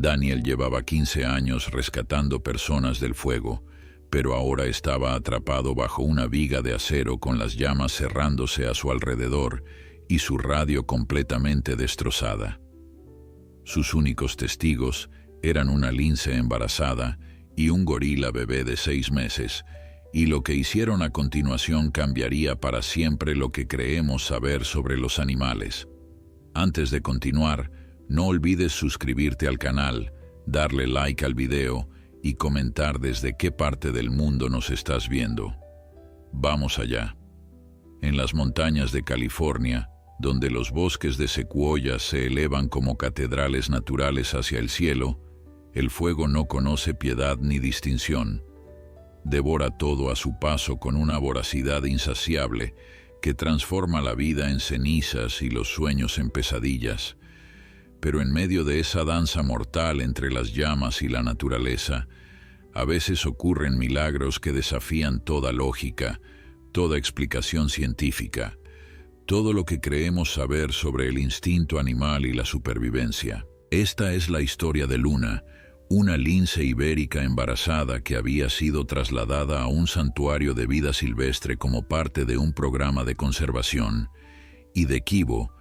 Daniel llevaba 15 años rescatando personas del fuego, pero ahora estaba atrapado bajo una viga de acero con las llamas cerrándose a su alrededor y su radio completamente destrozada. Sus únicos testigos eran una lince embarazada y un gorila bebé de 6 meses, y lo que hicieron a continuación cambiaría para siempre lo que creemos saber sobre los animales. Antes de continuar, no olvides suscribirte al canal, darle like al video y comentar desde qué parte del mundo nos estás viendo. Vamos allá. En las montañas de California, donde los bosques de secuoyas se elevan como catedrales naturales hacia el cielo, el fuego no conoce piedad ni distinción. Devora todo a su paso con una voracidad insaciable que transforma la vida en cenizas y los sueños en pesadillas. Pero en medio de esa danza mortal entre las llamas y la naturaleza, a veces ocurren milagros que desafían toda lógica, toda explicación científica, todo lo que creemos saber sobre el instinto animal y la supervivencia. Esta es la historia de Luna, una lince ibérica embarazada que había sido trasladada a un santuario de vida silvestre como parte de un programa de conservación, y de Kibo,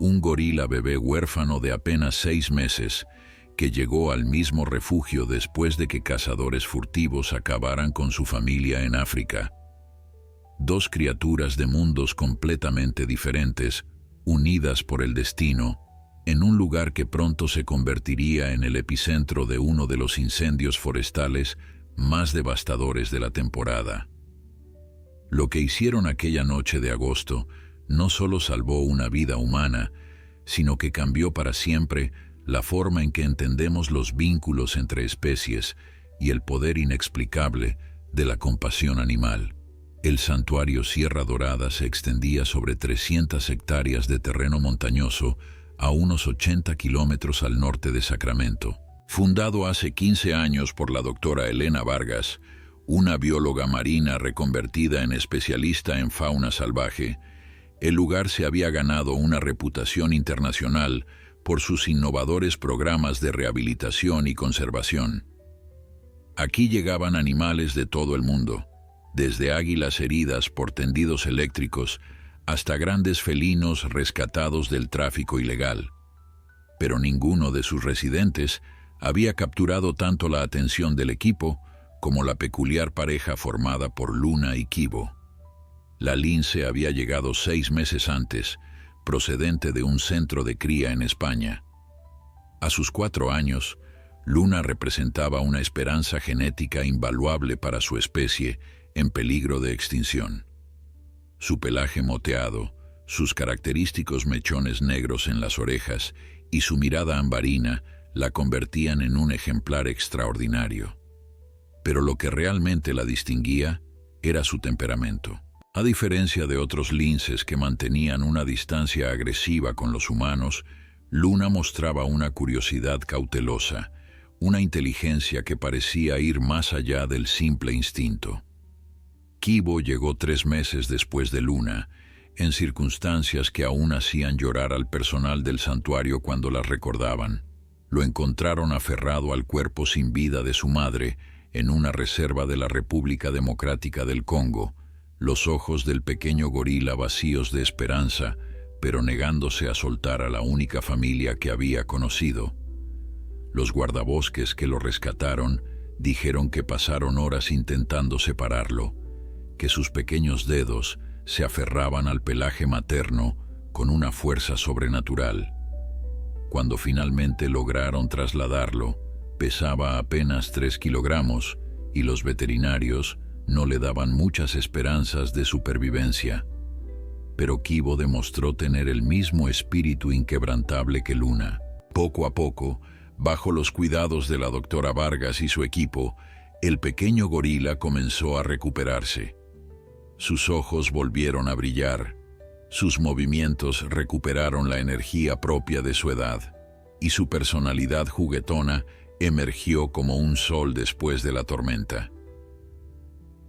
un gorila bebé huérfano de apenas 6 meses, que llegó al mismo refugio después de que cazadores furtivos acabaran con su familia en África. 2 criaturas de mundos completamente diferentes, unidas por el destino, en un lugar que pronto se convertiría en el epicentro de uno de los incendios forestales más devastadores de la temporada. Lo que hicieron aquella noche de agosto no solo salvó una vida humana, sino que cambió para siempre la forma en que entendemos los vínculos entre especies y el poder inexplicable de la compasión animal. El santuario Sierra Dorada se extendía sobre 300 hectáreas de terreno montañoso a unos 80 kilómetros al norte de Sacramento. Fundado hace 15 años por la doctora Elena Vargas, una bióloga marina reconvertida en especialista en fauna salvaje, el lugar se había ganado una reputación internacional por sus innovadores programas de rehabilitación y conservación. Aquí llegaban animales de todo el mundo, desde águilas heridas por tendidos eléctricos hasta grandes felinos rescatados del tráfico ilegal. Pero ninguno de sus residentes había capturado tanto la atención del equipo como la peculiar pareja formada por Luna y Kibo. La lince había llegado 6 meses antes, procedente de un centro de cría en España. A sus 4 años, Luna representaba una esperanza genética invaluable para su especie en peligro de extinción. Su pelaje moteado, sus característicos mechones negros en las orejas y su mirada ambarina la convertían en un ejemplar extraordinario. Pero lo que realmente la distinguía era su temperamento. A diferencia de otros linces que mantenían una distancia agresiva con los humanos, Luna mostraba una curiosidad cautelosa, una inteligencia que parecía ir más allá del simple instinto. Kibo llegó 3 meses después de Luna, en circunstancias que aún hacían llorar al personal del santuario cuando las recordaban. Lo encontraron aferrado al cuerpo sin vida de su madre en una reserva de la República Democrática del Congo, los ojos del pequeño gorila vacíos de esperanza, pero negándose a soltar a la única familia que había conocido. Los guardabosques que lo rescataron dijeron que pasaron horas intentando separarlo, que sus pequeños dedos se aferraban al pelaje materno con una fuerza sobrenatural. Cuando finalmente lograron trasladarlo, pesaba apenas 3 kilogramos y los veterinarios no le daban muchas esperanzas de supervivencia. Pero Kibo demostró tener el mismo espíritu inquebrantable que Luna. Poco a poco, bajo los cuidados de la doctora Vargas y su equipo, el pequeño gorila comenzó a recuperarse. Sus ojos volvieron a brillar, sus movimientos recuperaron la energía propia de su edad, y su personalidad juguetona emergió como un sol después de la tormenta.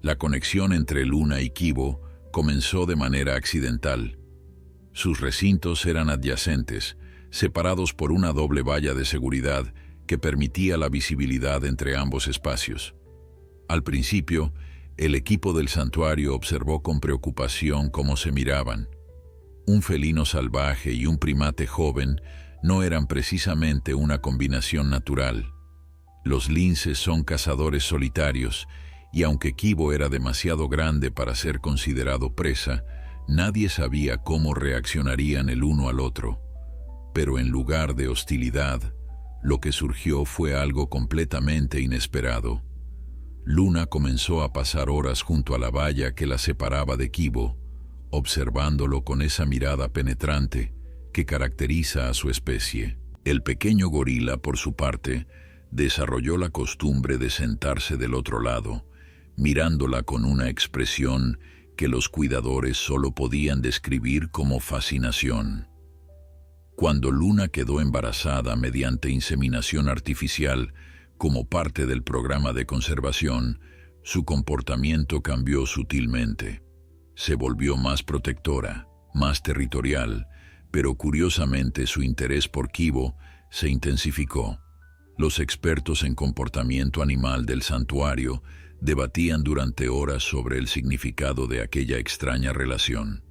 La conexión entre Luna y Kibo comenzó de manera accidental. Sus recintos eran adyacentes, separados por una doble valla de seguridad que permitía la visibilidad entre ambos espacios. Al principio, el equipo del santuario observó con preocupación cómo se miraban. Un felino salvaje y un primate joven no eran precisamente una combinación natural. Los linces son cazadores solitarios, y aunque Kibo era demasiado grande para ser considerado presa, nadie sabía cómo reaccionarían el uno al otro. Pero en lugar de hostilidad, lo que surgió fue algo completamente inesperado. Luna comenzó a pasar horas junto a la valla que la separaba de Kibo, observándolo con esa mirada penetrante que caracteriza a su especie. El pequeño gorila, por su parte, desarrolló la costumbre de sentarse del otro lado, mirándola con una expresión que los cuidadores solo podían describir como fascinación. Cuando Luna quedó embarazada mediante inseminación artificial como parte del programa de conservación, su comportamiento cambió sutilmente. Se volvió más protectora, más territorial, pero curiosamente su interés por Kibo se intensificó. Los expertos en comportamiento animal del santuario debatían durante horas sobre el significado de aquella extraña relación.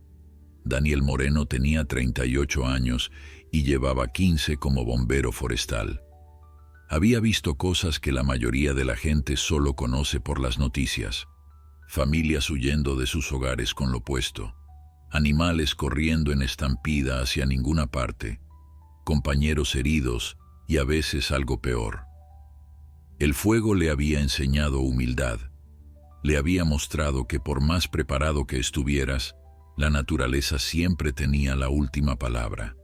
Daniel Moreno tenía 38 años y llevaba 15 como bombero forestal. Había visto cosas que la mayoría de la gente solo conoce por las noticias. Familias huyendo de sus hogares con lo puesto, animales corriendo en estampida hacia ninguna parte, compañeros heridos y a veces algo peor. El fuego le había enseñado humildad. Le había mostrado que por más preparado que estuvieras, la naturaleza siempre tenía la última palabra.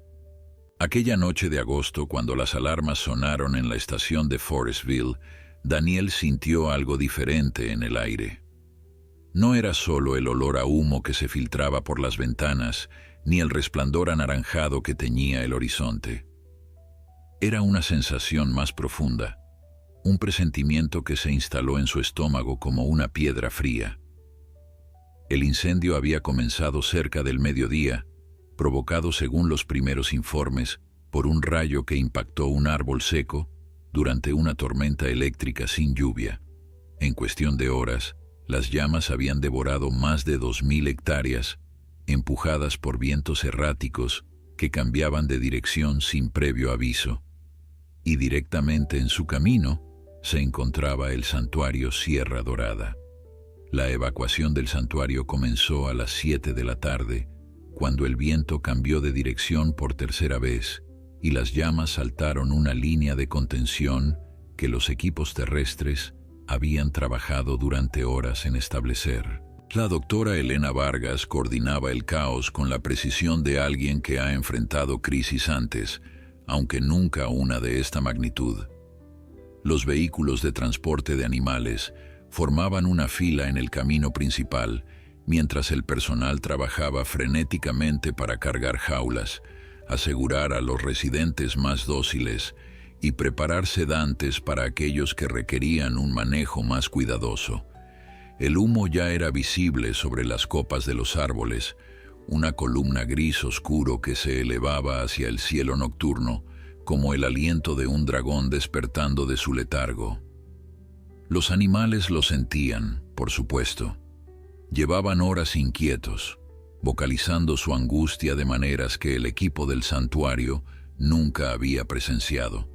Aquella noche de agosto, cuando las alarmas sonaron en la estación de Forestville, Daniel sintió algo diferente en el aire. No era solo el olor a humo que se filtraba por las ventanas, ni el resplandor anaranjado que teñía el horizonte. Era una sensación más profunda, un presentimiento que se instaló en su estómago como una piedra fría. El incendio había comenzado cerca del mediodía, provocado según los primeros informes por un rayo que impactó un árbol seco durante una tormenta eléctrica sin lluvia. En cuestión de horas, las llamas habían devorado más de 2.000 hectáreas, empujadas por vientos erráticos que cambiaban de dirección sin previo aviso. Y directamente en su camino se encontraba el santuario Sierra Dorada. La evacuación del santuario comenzó a las 7 de la tarde, cuando el viento cambió de dirección por tercera vez y las llamas saltaron una línea de contención que los equipos terrestres habían trabajado durante horas en establecer. La doctora Elena Vargas coordinaba el caos con la precisión de alguien que ha enfrentado crisis antes, aunque nunca una de esta magnitud. Los vehículos de transporte de animales formaban una fila en el camino principal, mientras el personal trabajaba frenéticamente para cargar jaulas, asegurar a los residentes más dóciles y preparar sedantes para aquellos que requerían un manejo más cuidadoso. El humo ya era visible sobre las copas de los árboles, una columna gris oscuro que se elevaba hacia el cielo nocturno, como el aliento de un dragón despertando de su letargo. Los animales lo sentían, por supuesto. Llevaban horas inquietos, vocalizando su angustia de maneras que el equipo del santuario nunca había presenciado.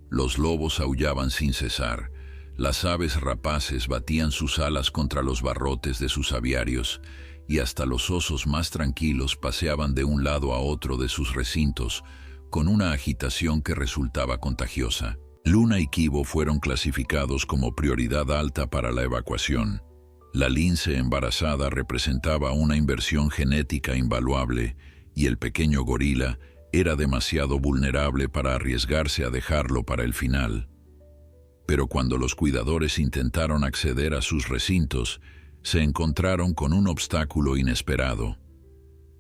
Los lobos aullaban sin cesar, las aves rapaces batían sus alas contra los barrotes de sus aviarios, y hasta los osos más tranquilos paseaban de un lado a otro de sus recintos, con una agitación que resultaba contagiosa. Luna y Kibo fueron clasificados como prioridad alta para la evacuación. La lince embarazada representaba una inversión genética invaluable y el pequeño gorila era demasiado vulnerable para arriesgarse a dejarlo para el final. Pero cuando los cuidadores intentaron acceder a sus recintos, se encontraron con un obstáculo inesperado.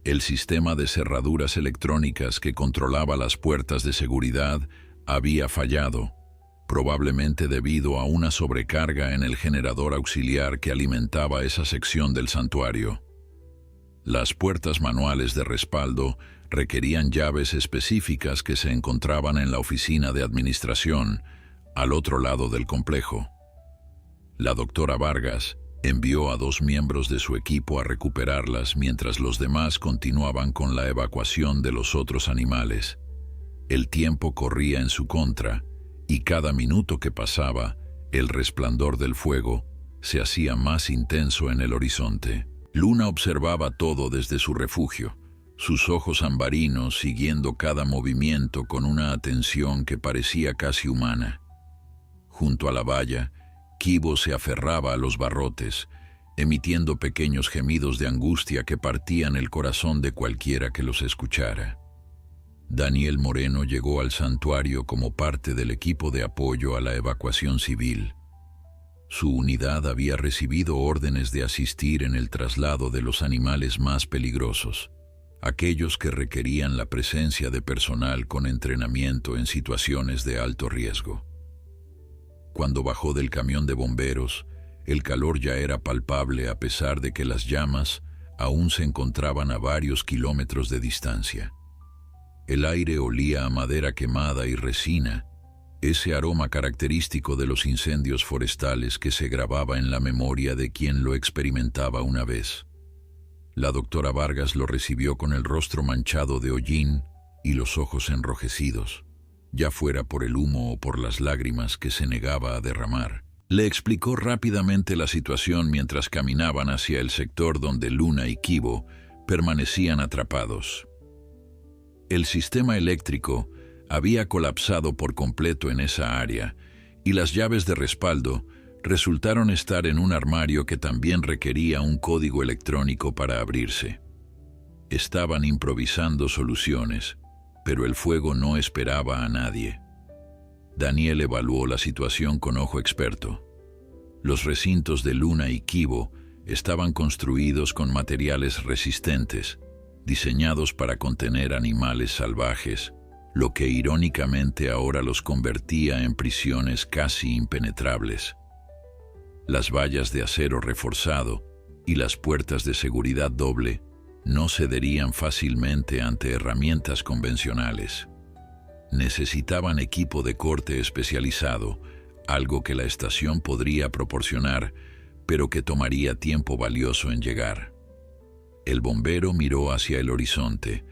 El sistema de cerraduras electrónicas que controlaba las puertas de seguridad había fallado, probablemente debido a una sobrecarga en el generador auxiliar que alimentaba esa sección del santuario. Las puertas manuales de respaldo requerían llaves específicas que se encontraban en la oficina de administración, al otro lado del complejo. La doctora Vargas envió a 2 miembros de su equipo a recuperarlas mientras los demás continuaban con la evacuación de los otros animales. El tiempo corría en su contra y cada minuto que pasaba, el resplandor del fuego se hacía más intenso en el horizonte. Luna observaba todo desde su refugio, sus ojos ambarinos siguiendo cada movimiento con una atención que parecía casi humana. Junto a la valla, Kibo se aferraba a los barrotes, emitiendo pequeños gemidos de angustia que partían el corazón de cualquiera que los escuchara. Daniel Moreno llegó al santuario como parte del equipo de apoyo a la evacuación civil. Su unidad había recibido órdenes de asistir en el traslado de los animales más peligrosos, aquellos que requerían la presencia de personal con entrenamiento en situaciones de alto riesgo. Cuando bajó del camión de bomberos, el calor ya era palpable a pesar de que las llamas aún se encontraban a varios kilómetros de distancia. El aire olía a madera quemada y resina, ese aroma característico de los incendios forestales que se grababa en la memoria de quien lo experimentaba una vez. La doctora Vargas lo recibió con el rostro manchado de hollín y los ojos enrojecidos, ya fuera por el humo o por las lágrimas que se negaba a derramar. Le explicó rápidamente la situación mientras caminaban hacia el sector donde Luna y Kibo permanecían atrapados. El sistema eléctrico había colapsado por completo en esa área y las llaves de respaldo resultaron estar en un armario que también requería un código electrónico para abrirse. Estaban improvisando soluciones, pero el fuego no esperaba a nadie. Daniel evaluó la situación con ojo experto. Los recintos de Luna y Kibo estaban construidos con materiales resistentes, diseñados para contener animales salvajes, lo que irónicamente ahora los convertía en prisiones casi impenetrables. Las vallas de acero reforzado y las puertas de seguridad doble no cederían fácilmente ante herramientas convencionales. Necesitaban equipo de corte especializado, algo que la estación podría proporcionar, pero que tomaría tiempo valioso en llegar. El bombero miró hacia el horizonte,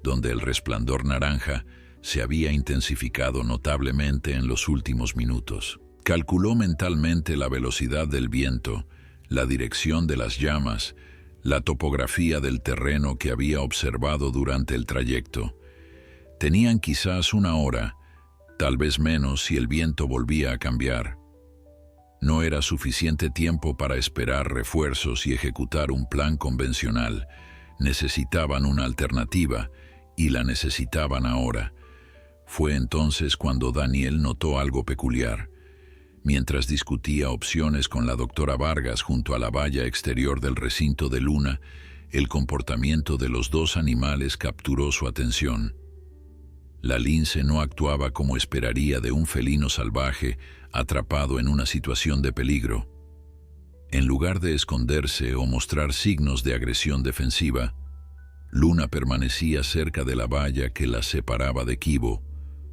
donde el resplandor naranja se había intensificado notablemente en los últimos minutos. Calculó mentalmente la velocidad del viento, la dirección de las llamas, la topografía del terreno que había observado durante el trayecto. Tenían quizás 1 hora, tal vez menos si el viento volvía a cambiar. No era suficiente tiempo para esperar refuerzos y ejecutar un plan convencional. Necesitaban una alternativa, y la necesitaban ahora. Fue entonces cuando Daniel notó algo peculiar. Mientras discutía opciones con la doctora Vargas junto a la valla exterior del recinto de Luna, el comportamiento de los 2 animales capturó su atención. La lince no actuaba como esperaría de un felino salvaje atrapado en una situación de peligro. En lugar de esconderse o mostrar signos de agresión defensiva, Luna permanecía cerca de la valla que la separaba de Kibo,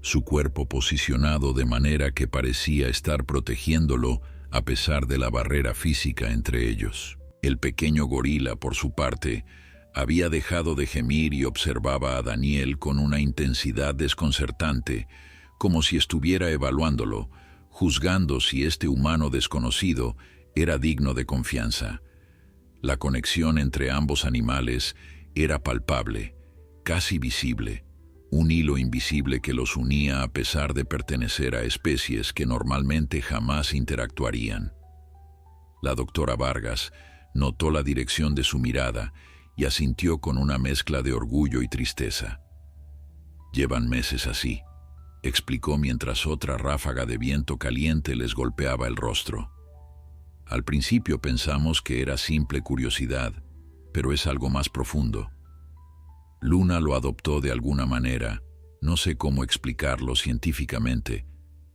su cuerpo posicionado de manera que parecía estar protegiéndolo a pesar de la barrera física entre ellos. El pequeño gorila, por su parte, había dejado de gemir y observaba a Daniel con una intensidad desconcertante, como si estuviera evaluándolo, juzgando si este humano desconocido era digno de confianza. La conexión entre ambos animales era palpable, casi visible, un hilo invisible que los unía a pesar de pertenecer a especies que normalmente jamás interactuarían. La doctora Vargas notó la dirección de su mirada y asintió con una mezcla de orgullo y tristeza. «Llevan meses así», explicó mientras otra ráfaga de viento caliente les golpeaba el rostro. «Al principio pensamos que era simple curiosidad, pero es algo más profundo. Luna lo adoptó de alguna manera, no sé cómo explicarlo científicamente,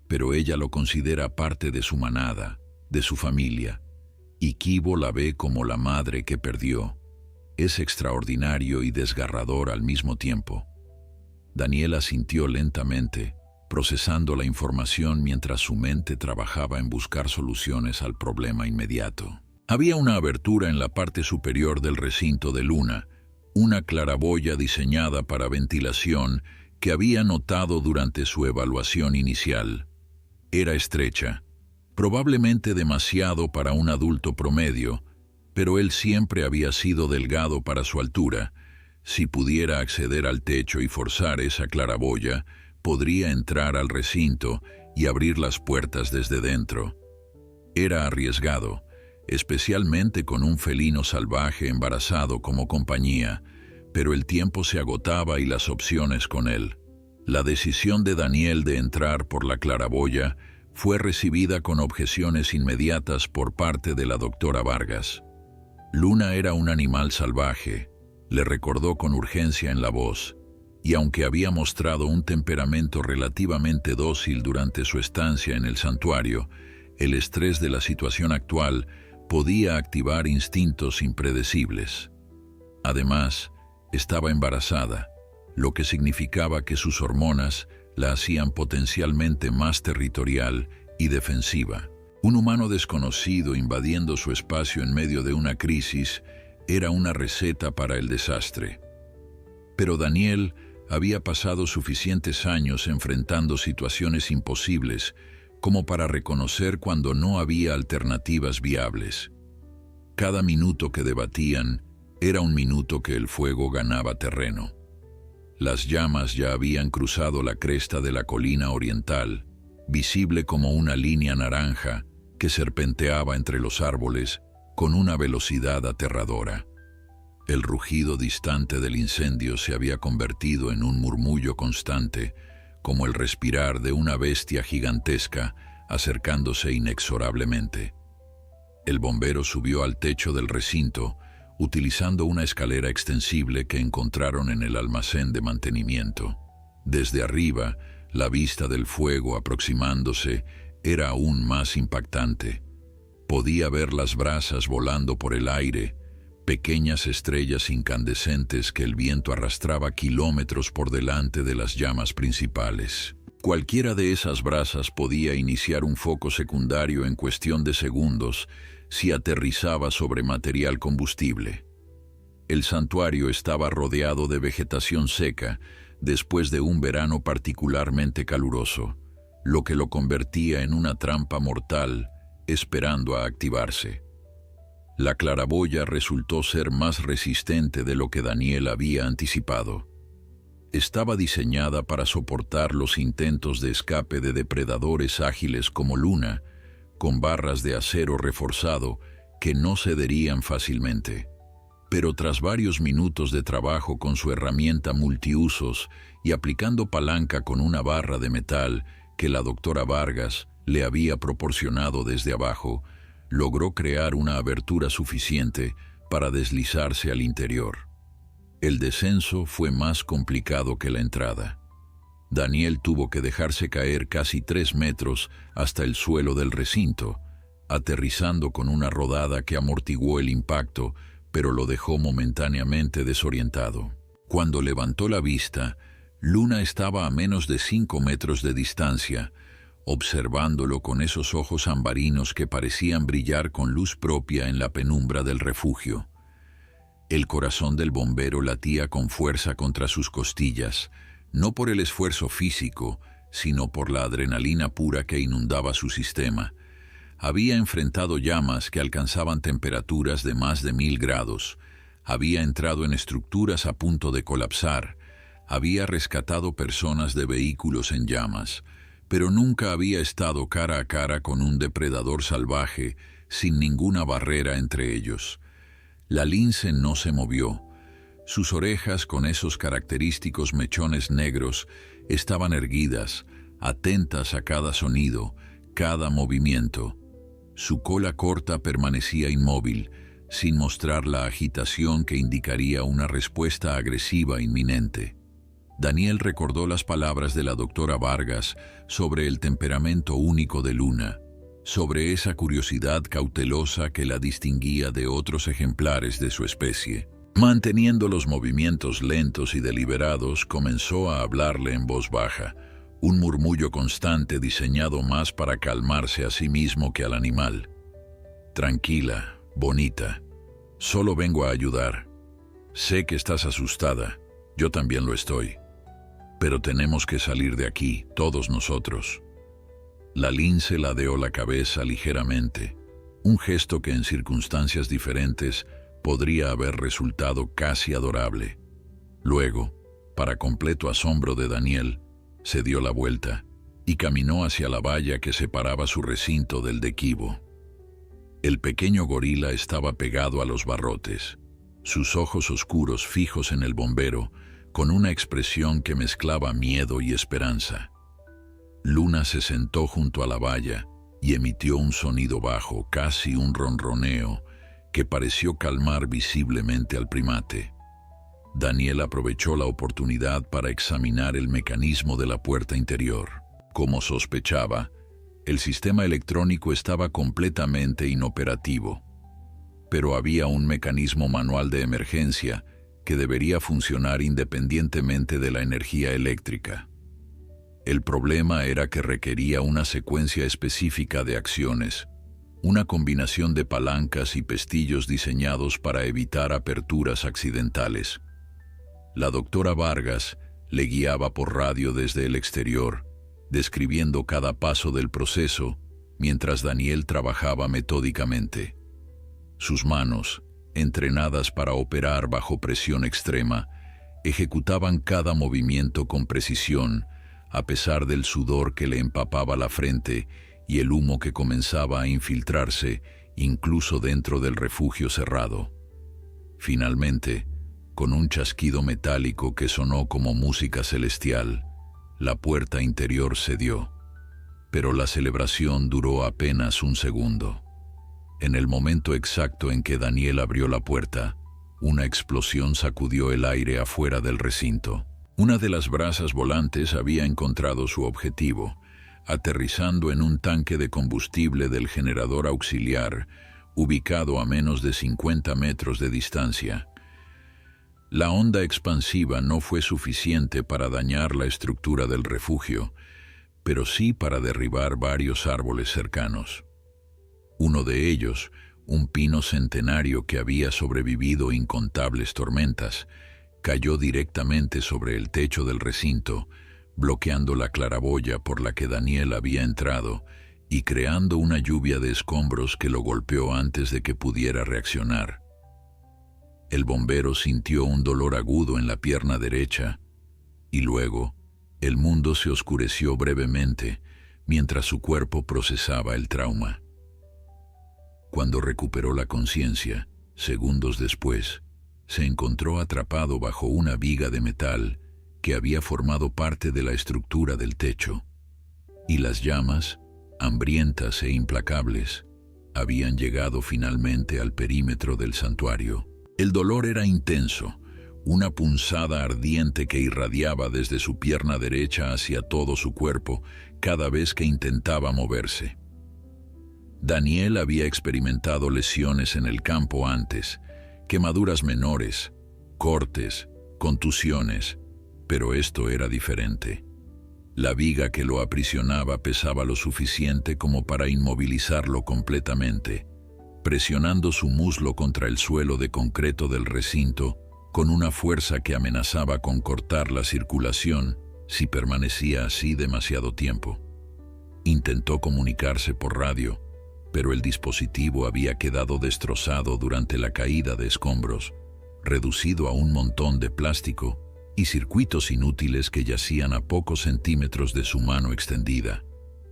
pero ella lo considera parte de su manada, de su familia, y Kibo la ve como la madre que perdió. Es extraordinario y desgarrador al mismo tiempo». Daniela asintió lentamente, procesando la información mientras su mente trabajaba en buscar soluciones al problema inmediato. Había una abertura en la parte superior del recinto de Luna, una claraboya diseñada para ventilación que había notado durante su evaluación inicial. Era estrecha, probablemente demasiado para un adulto promedio, pero él siempre había sido delgado para su altura. Si pudiera acceder al techo y forzar esa claraboya, podría entrar al recinto y abrir las puertas desde dentro. Era arriesgado, especialmente con un felino salvaje embarazado como compañía, pero el tiempo se agotaba y las opciones con él. La decisión de Daniel de entrar por la claraboya fue recibida con objeciones inmediatas por parte de la doctora Vargas. Luna era un animal salvaje, le recordó con urgencia en la voz, y aunque había mostrado un temperamento relativamente dócil durante su estancia en el santuario, el estrés de la situación actual podía activar instintos impredecibles. Además, estaba embarazada, lo que significaba que sus hormonas la hacían potencialmente más territorial y defensiva. Un humano desconocido invadiendo su espacio en medio de una crisis era una receta para el desastre. Pero Daniel había pasado suficientes años enfrentando situaciones imposibles como para reconocer cuando no había alternativas viables. Cada minuto que debatían era un minuto que el fuego ganaba terreno. Las llamas ya habían cruzado la cresta de la colina oriental, visible como una línea naranja que serpenteaba entre los árboles con una velocidad aterradora. El rugido distante del incendio se había convertido en un murmullo constante, como el respirar de una bestia gigantesca acercándose inexorablemente. El bombero subió al techo del recinto, utilizando una escalera extensible que encontraron en el almacén de mantenimiento. Desde arriba, la vista del fuego aproximándose era aún más impactante. Podía ver las brasas volando por el aire, pequeñas estrellas incandescentes que el viento arrastraba kilómetros por delante de las llamas principales. Cualquiera de esas brasas podía iniciar un foco secundario en cuestión de segundos si aterrizaba sobre material combustible. El santuario estaba rodeado de vegetación seca después de un verano particularmente caluroso, lo que lo convertía en una trampa mortal esperando a activarse. La claraboya resultó ser más resistente de lo que Daniel había anticipado. Estaba diseñada para soportar los intentos de escape de depredadores ágiles como Luna, con barras de acero reforzado que no cederían fácilmente. Pero tras varios minutos de trabajo con su herramienta multiusos y aplicando palanca con una barra de metal que la doctora Vargas le había proporcionado desde abajo, logró crear una abertura suficiente para deslizarse al interior. El descenso fue más complicado que la entrada. Daniel tuvo que dejarse caer casi 3 metros hasta el suelo del recinto, aterrizando con una rodada que amortiguó el impacto, pero lo dejó momentáneamente desorientado. Cuando levantó la vista, Luna estaba a menos de 5 metros de distancia, observándolo con esos ojos ambarinos que parecían brillar con luz propia en la penumbra del refugio. El corazón del bombero latía con fuerza contra sus costillas, no por el esfuerzo físico, sino por la adrenalina pura que inundaba su sistema. Había enfrentado llamas que alcanzaban temperaturas de más de 1000 grados, había entrado en estructuras a punto de colapsar, había rescatado personas de vehículos en llamas, pero nunca había estado cara a cara con un depredador salvaje sin ninguna barrera entre ellos. La lince no se movió. Sus orejas, con esos característicos mechones negros, estaban erguidas, atentas a cada sonido, cada movimiento. Su cola corta permanecía inmóvil, sin mostrar la agitación que indicaría una respuesta agresiva inminente. Daniel recordó las palabras de la doctora Vargas sobre el temperamento único de Luna, sobre esa curiosidad cautelosa que la distinguía de otros ejemplares de su especie. Manteniendo los movimientos lentos y deliberados, comenzó a hablarle en voz baja, un murmullo constante diseñado más para calmarse a sí mismo que al animal. Tranquila, bonita, solo vengo a ayudar. Sé que estás asustada, yo también lo estoy. Pero tenemos que salir de aquí, todos nosotros. La lince ladeó la cabeza ligeramente, un gesto que en circunstancias diferentes podría haber resultado casi adorable. Luego, para completo asombro de Daniel, se dio la vuelta y caminó hacia la valla que separaba su recinto del de Kibo. El pequeño gorila estaba pegado a los barrotes, sus ojos oscuros fijos en el bombero, con una expresión que mezclaba miedo y esperanza. Luna se sentó junto a la valla y emitió un sonido bajo, casi un ronroneo, que pareció calmar visiblemente al primate. Daniel aprovechó la oportunidad para examinar el mecanismo de la puerta interior. Como sospechaba, el sistema electrónico estaba completamente inoperativo, pero había un mecanismo manual de emergencia que debería funcionar independientemente de la energía eléctrica. El problema era que requería una secuencia específica de acciones, una combinación de palancas y pestillos diseñados para evitar aperturas accidentales. La doctora Vargas le guiaba por radio desde el exterior, describiendo cada paso del proceso, mientras Daniel trabajaba metódicamente. Sus manos, entrenadas para operar bajo presión extrema, ejecutaban cada movimiento con precisión, a pesar del sudor que le empapaba la frente y el humo que comenzaba a infiltrarse incluso dentro del refugio cerrado. Finalmente, con un chasquido metálico que sonó como música celestial, la puerta interior cedió. Pero la celebración duró apenas un segundo. En el momento exacto en que Daniel abrió la puerta, una explosión sacudió el aire afuera del recinto. Una de las brasas volantes había encontrado su objetivo, aterrizando en un tanque de combustible del generador auxiliar, ubicado a menos de 50 metros de distancia. La onda expansiva no fue suficiente para dañar la estructura del refugio, pero sí para derribar varios árboles cercanos. Uno de ellos, un pino centenario que había sobrevivido incontables tormentas, cayó directamente sobre el techo del recinto, bloqueando la claraboya por la que Daniel había entrado y creando una lluvia de escombros que lo golpeó antes de que pudiera reaccionar. El bombero sintió un dolor agudo en la pierna derecha y luego el mundo se oscureció brevemente mientras su cuerpo procesaba el trauma. Cuando recuperó la conciencia, segundos después, se encontró atrapado bajo una viga de metal que había formado parte de la estructura del techo, y las llamas, hambrientas e implacables, habían llegado finalmente al perímetro del santuario. El dolor era intenso, una punzada ardiente que irradiaba desde su pierna derecha hacia todo su cuerpo cada vez que intentaba moverse. Daniel había experimentado lesiones en el campo antes, quemaduras menores, cortes, contusiones, pero esto era diferente. La viga que lo aprisionaba pesaba lo suficiente como para inmovilizarlo completamente, presionando su muslo contra el suelo de concreto del recinto con una fuerza que amenazaba con cortar la circulación si permanecía así demasiado tiempo. Intentó comunicarse por radio, pero el dispositivo había quedado destrozado durante la caída de escombros, reducido a un montón de plástico y circuitos inútiles que yacían a pocos centímetros de su mano extendida.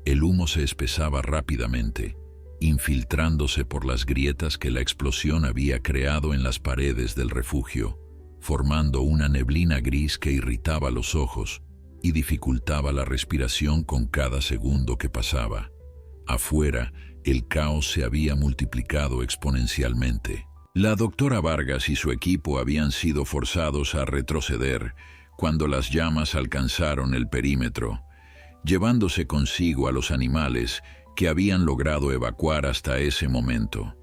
El humo se espesaba rápidamente, infiltrándose por las grietas que la explosión había creado en las paredes del refugio, formando una neblina gris que irritaba los ojos y dificultaba la respiración con cada segundo que pasaba. Afuera, el caos se había multiplicado exponencialmente. La doctora Vargas y su equipo habían sido forzados a retroceder cuando las llamas alcanzaron el perímetro, llevándose consigo a los animales que habían logrado evacuar hasta ese momento.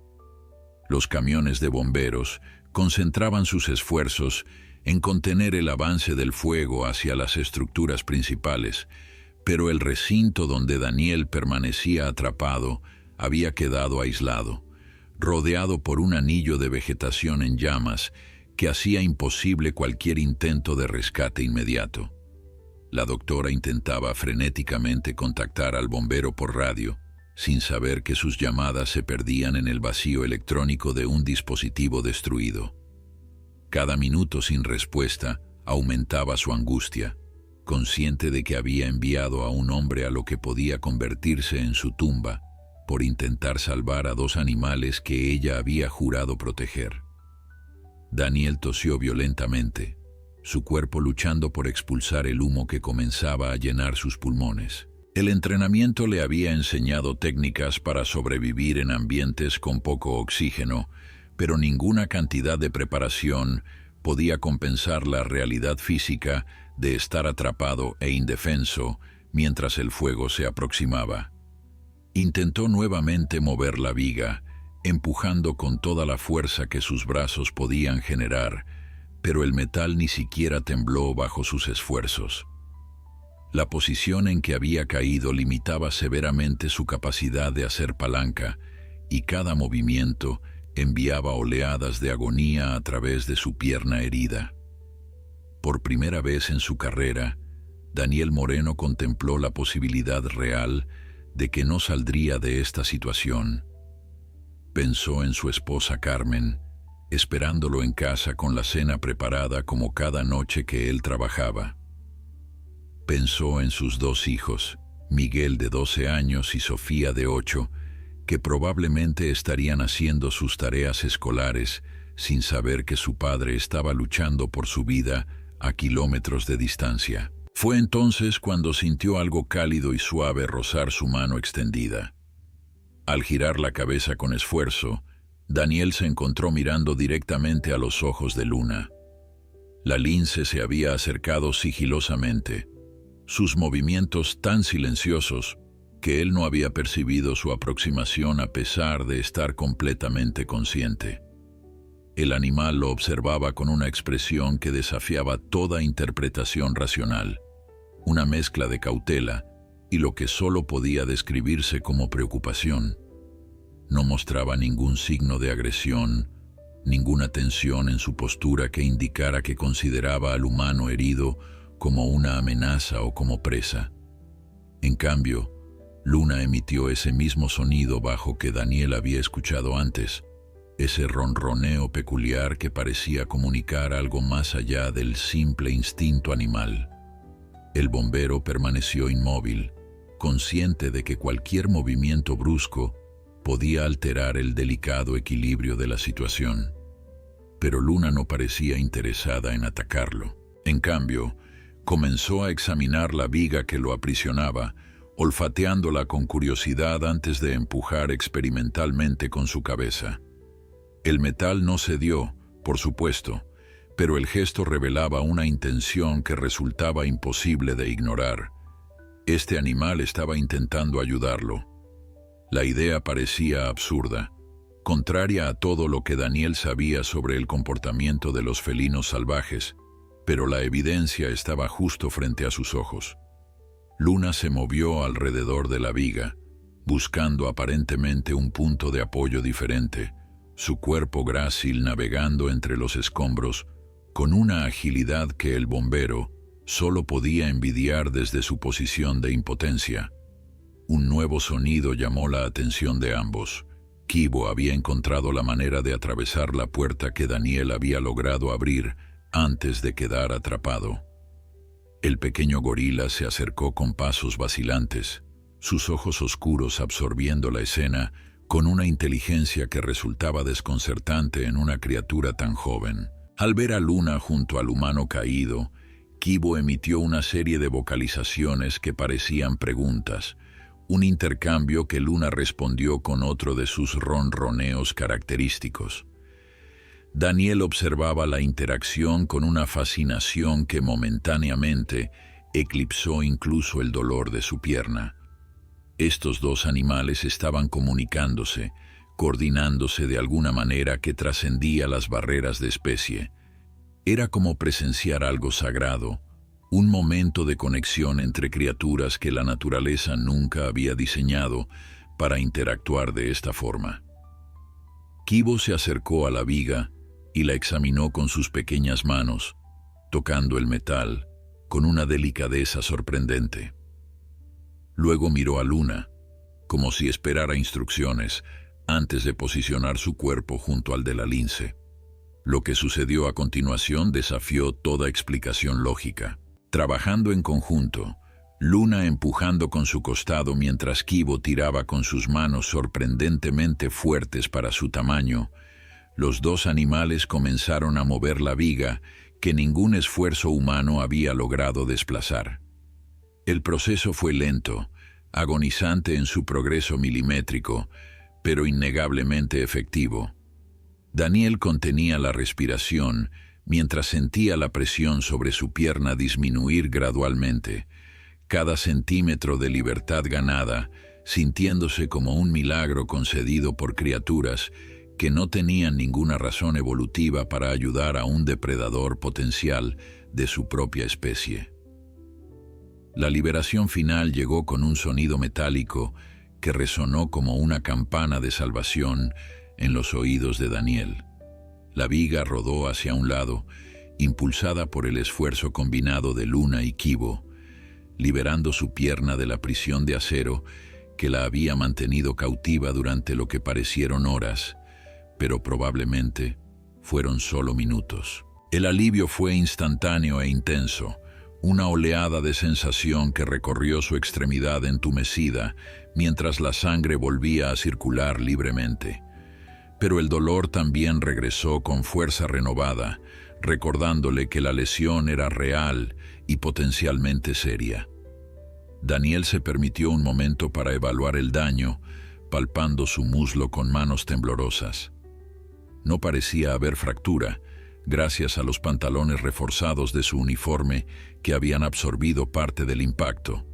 Los camiones de bomberos concentraban sus esfuerzos en contener el avance del fuego hacia las estructuras principales, Pero el recinto donde Daniel permanecía atrapado había quedado aislado, rodeado por un anillo de vegetación en llamas que hacía imposible cualquier intento de rescate inmediato. La doctora intentaba frenéticamente contactar al bombero por radio, sin saber que sus llamadas se perdían en el vacío electrónico de un dispositivo destruido. Cada minuto sin respuesta aumentaba su angustia, consciente de que había enviado a un hombre a lo que podía convertirse en su tumba por intentar salvar a dos animales que ella había jurado proteger. Daniel tosió violentamente, su cuerpo luchando por expulsar el humo que comenzaba a llenar sus pulmones. El entrenamiento le había enseñado técnicas para sobrevivir en ambientes con poco oxígeno, pero ninguna cantidad de preparación podía compensar la realidad física de estar atrapado e indefenso mientras el fuego se aproximaba. Intentó nuevamente mover la viga, empujando con toda la fuerza que sus brazos podían generar, pero el metal ni siquiera tembló bajo sus esfuerzos. La posición en que había caído limitaba severamente su capacidad de hacer palanca, y cada movimiento enviaba oleadas de agonía a través de su pierna herida. Por primera vez en su carrera, Daniel Moreno contempló la posibilidad real de que no saldría de esta situación. Pensó en su esposa Carmen, esperándolo en casa con la cena preparada como cada noche que él trabajaba. Pensó en sus dos hijos, Miguel de 12 años y Sofía de 8, que probablemente estarían haciendo sus tareas escolares sin saber que su padre estaba luchando por su vida a kilómetros de distancia. Fue entonces cuando sintió algo cálido y suave rozar su mano extendida. Al girar la cabeza con esfuerzo, Daniel se encontró mirando directamente a los ojos de Luna. La lince se había acercado sigilosamente, sus movimientos tan silenciosos que él no había percibido su aproximación a pesar de estar completamente consciente. El animal lo observaba con una expresión que desafiaba toda interpretación racional, una mezcla de cautela y lo que solo podía describirse como preocupación. No mostraba ningún signo de agresión, ninguna tensión en su postura que indicara que consideraba al humano herido como una amenaza o como presa. En cambio, Luna emitió ese mismo sonido bajo que Daniel había escuchado antes, ese ronroneo peculiar que parecía comunicar algo más allá del simple instinto animal. El bombero permaneció inmóvil, consciente de que cualquier movimiento brusco podía alterar el delicado equilibrio de la situación. Pero Luna no parecía interesada en atacarlo. En cambio, comenzó a examinar la viga que lo aprisionaba, olfateándola con curiosidad antes de empujar experimentalmente con su cabeza. El metal no cedió, por supuesto, pero el gesto revelaba una intención que resultaba imposible de ignorar. Este animal estaba intentando ayudarlo. La idea parecía absurda, contraria a todo lo que Daniel sabía sobre el comportamiento de los felinos salvajes, pero la evidencia estaba justo frente a sus ojos. Luna se movió alrededor de la viga, buscando aparentemente un punto de apoyo diferente, su cuerpo grácil navegando entre los escombros con una agilidad que el bombero solo podía envidiar desde su posición de impotencia. Un nuevo sonido llamó la atención de ambos. Kibo había encontrado la manera de atravesar la puerta que Daniel había logrado abrir antes de quedar atrapado. El pequeño gorila se acercó con pasos vacilantes, sus ojos oscuros absorbiendo la escena con una inteligencia que resultaba desconcertante en una criatura tan joven. Al ver a Luna junto al humano caído, Kibo emitió una serie de vocalizaciones que parecían preguntas, un intercambio que Luna respondió con otro de sus ronroneos característicos. Daniel observaba la interacción con una fascinación que momentáneamente eclipsó incluso el dolor de su pierna. Estos dos animales estaban comunicándose, coordinándose de alguna manera que trascendía las barreras de especie. Era como presenciar algo sagrado, Un momento de conexión entre criaturas que la naturaleza nunca había diseñado para interactuar de esta forma. Kibo se acercó a la viga y la examinó con sus pequeñas manos, tocando el metal con una delicadeza sorprendente. Luego miró a Luna, como si esperara instrucciones antes de posicionar su cuerpo junto al de la lince. Lo que sucedió a continuación desafió toda explicación lógica. Trabajando en conjunto, Luna empujando con su costado mientras Kibo tiraba con sus manos sorprendentemente fuertes para su tamaño, los dos animales comenzaron a mover la viga que ningún esfuerzo humano había logrado desplazar. El proceso fue lento, agonizante en su progreso milimétrico, pero innegablemente efectivo. Daniel contenía la respiración mientras sentía la presión sobre su pierna disminuir gradualmente, cada centímetro de libertad ganada, sintiéndose como un milagro concedido por criaturas que no tenían ninguna razón evolutiva para ayudar a un depredador potencial de su propia especie. La liberación final llegó con un sonido metálico que resonó como una campana de salvación en los oídos de Daniel. La viga rodó hacia un lado, impulsada por el esfuerzo combinado de Luna y Kibo, liberando su pierna de la prisión de acero que la había mantenido cautiva durante lo que parecieron horas, pero probablemente fueron solo minutos. El alivio fue instantáneo e intenso, una oleada de sensación que recorrió su extremidad entumecida mientras la sangre volvía a circular libremente. Pero el dolor también regresó con fuerza renovada, recordándole que la lesión era real y potencialmente seria. Daniel se permitió un momento para evaluar el daño, palpando su muslo con manos temblorosas. No parecía haber fractura, gracias a los pantalones reforzados de su uniforme que habían absorbido parte del impacto,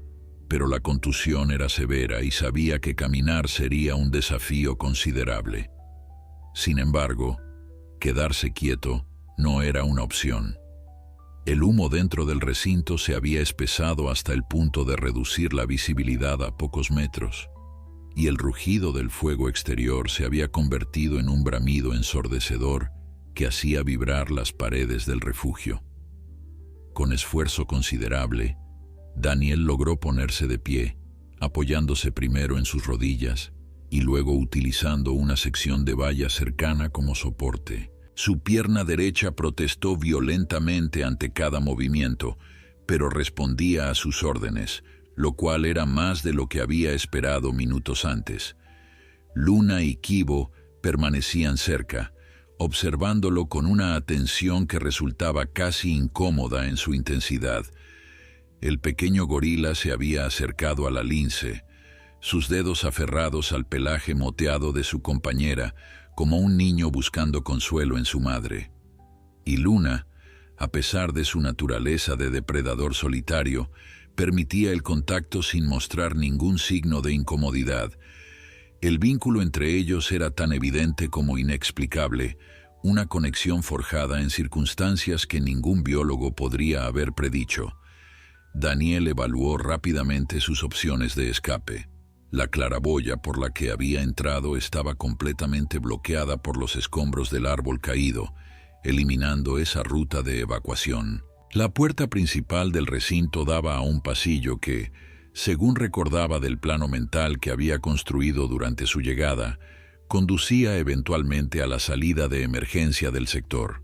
pero la contusión era severa y sabía que caminar sería un desafío considerable. Sin embargo, quedarse quieto no era una opción. El humo dentro del recinto se había espesado hasta el punto de reducir la visibilidad a pocos metros, y el rugido del fuego exterior se había convertido en un bramido ensordecedor que hacía vibrar las paredes del refugio. Con esfuerzo considerable, Daniel logró ponerse de pie, apoyándose primero en sus rodillas y luego utilizando una sección de valla cercana como soporte. Su pierna derecha protestó violentamente ante cada movimiento, pero respondía a sus órdenes, lo cual era más de lo que había esperado minutos antes. Luna y Kibo permanecían cerca, observándolo con una atención que resultaba casi incómoda en su intensidad. El pequeño gorila se había acercado a la lince, sus dedos aferrados al pelaje moteado de su compañera, como un niño buscando consuelo en su madre. Y Luna, a pesar de su naturaleza de depredador solitario, permitía el contacto sin mostrar ningún signo de incomodidad. El vínculo entre ellos era tan evidente como inexplicable, una conexión forjada en circunstancias que ningún biólogo podría haber predicho. Daniel evaluó rápidamente sus opciones de escape. La claraboya por la que había entrado estaba completamente bloqueada por los escombros del árbol caído, eliminando esa ruta de evacuación. La puerta principal del recinto daba a un pasillo que, según recordaba del plano mental que había construido durante su llegada, conducía eventualmente a la salida de emergencia del sector.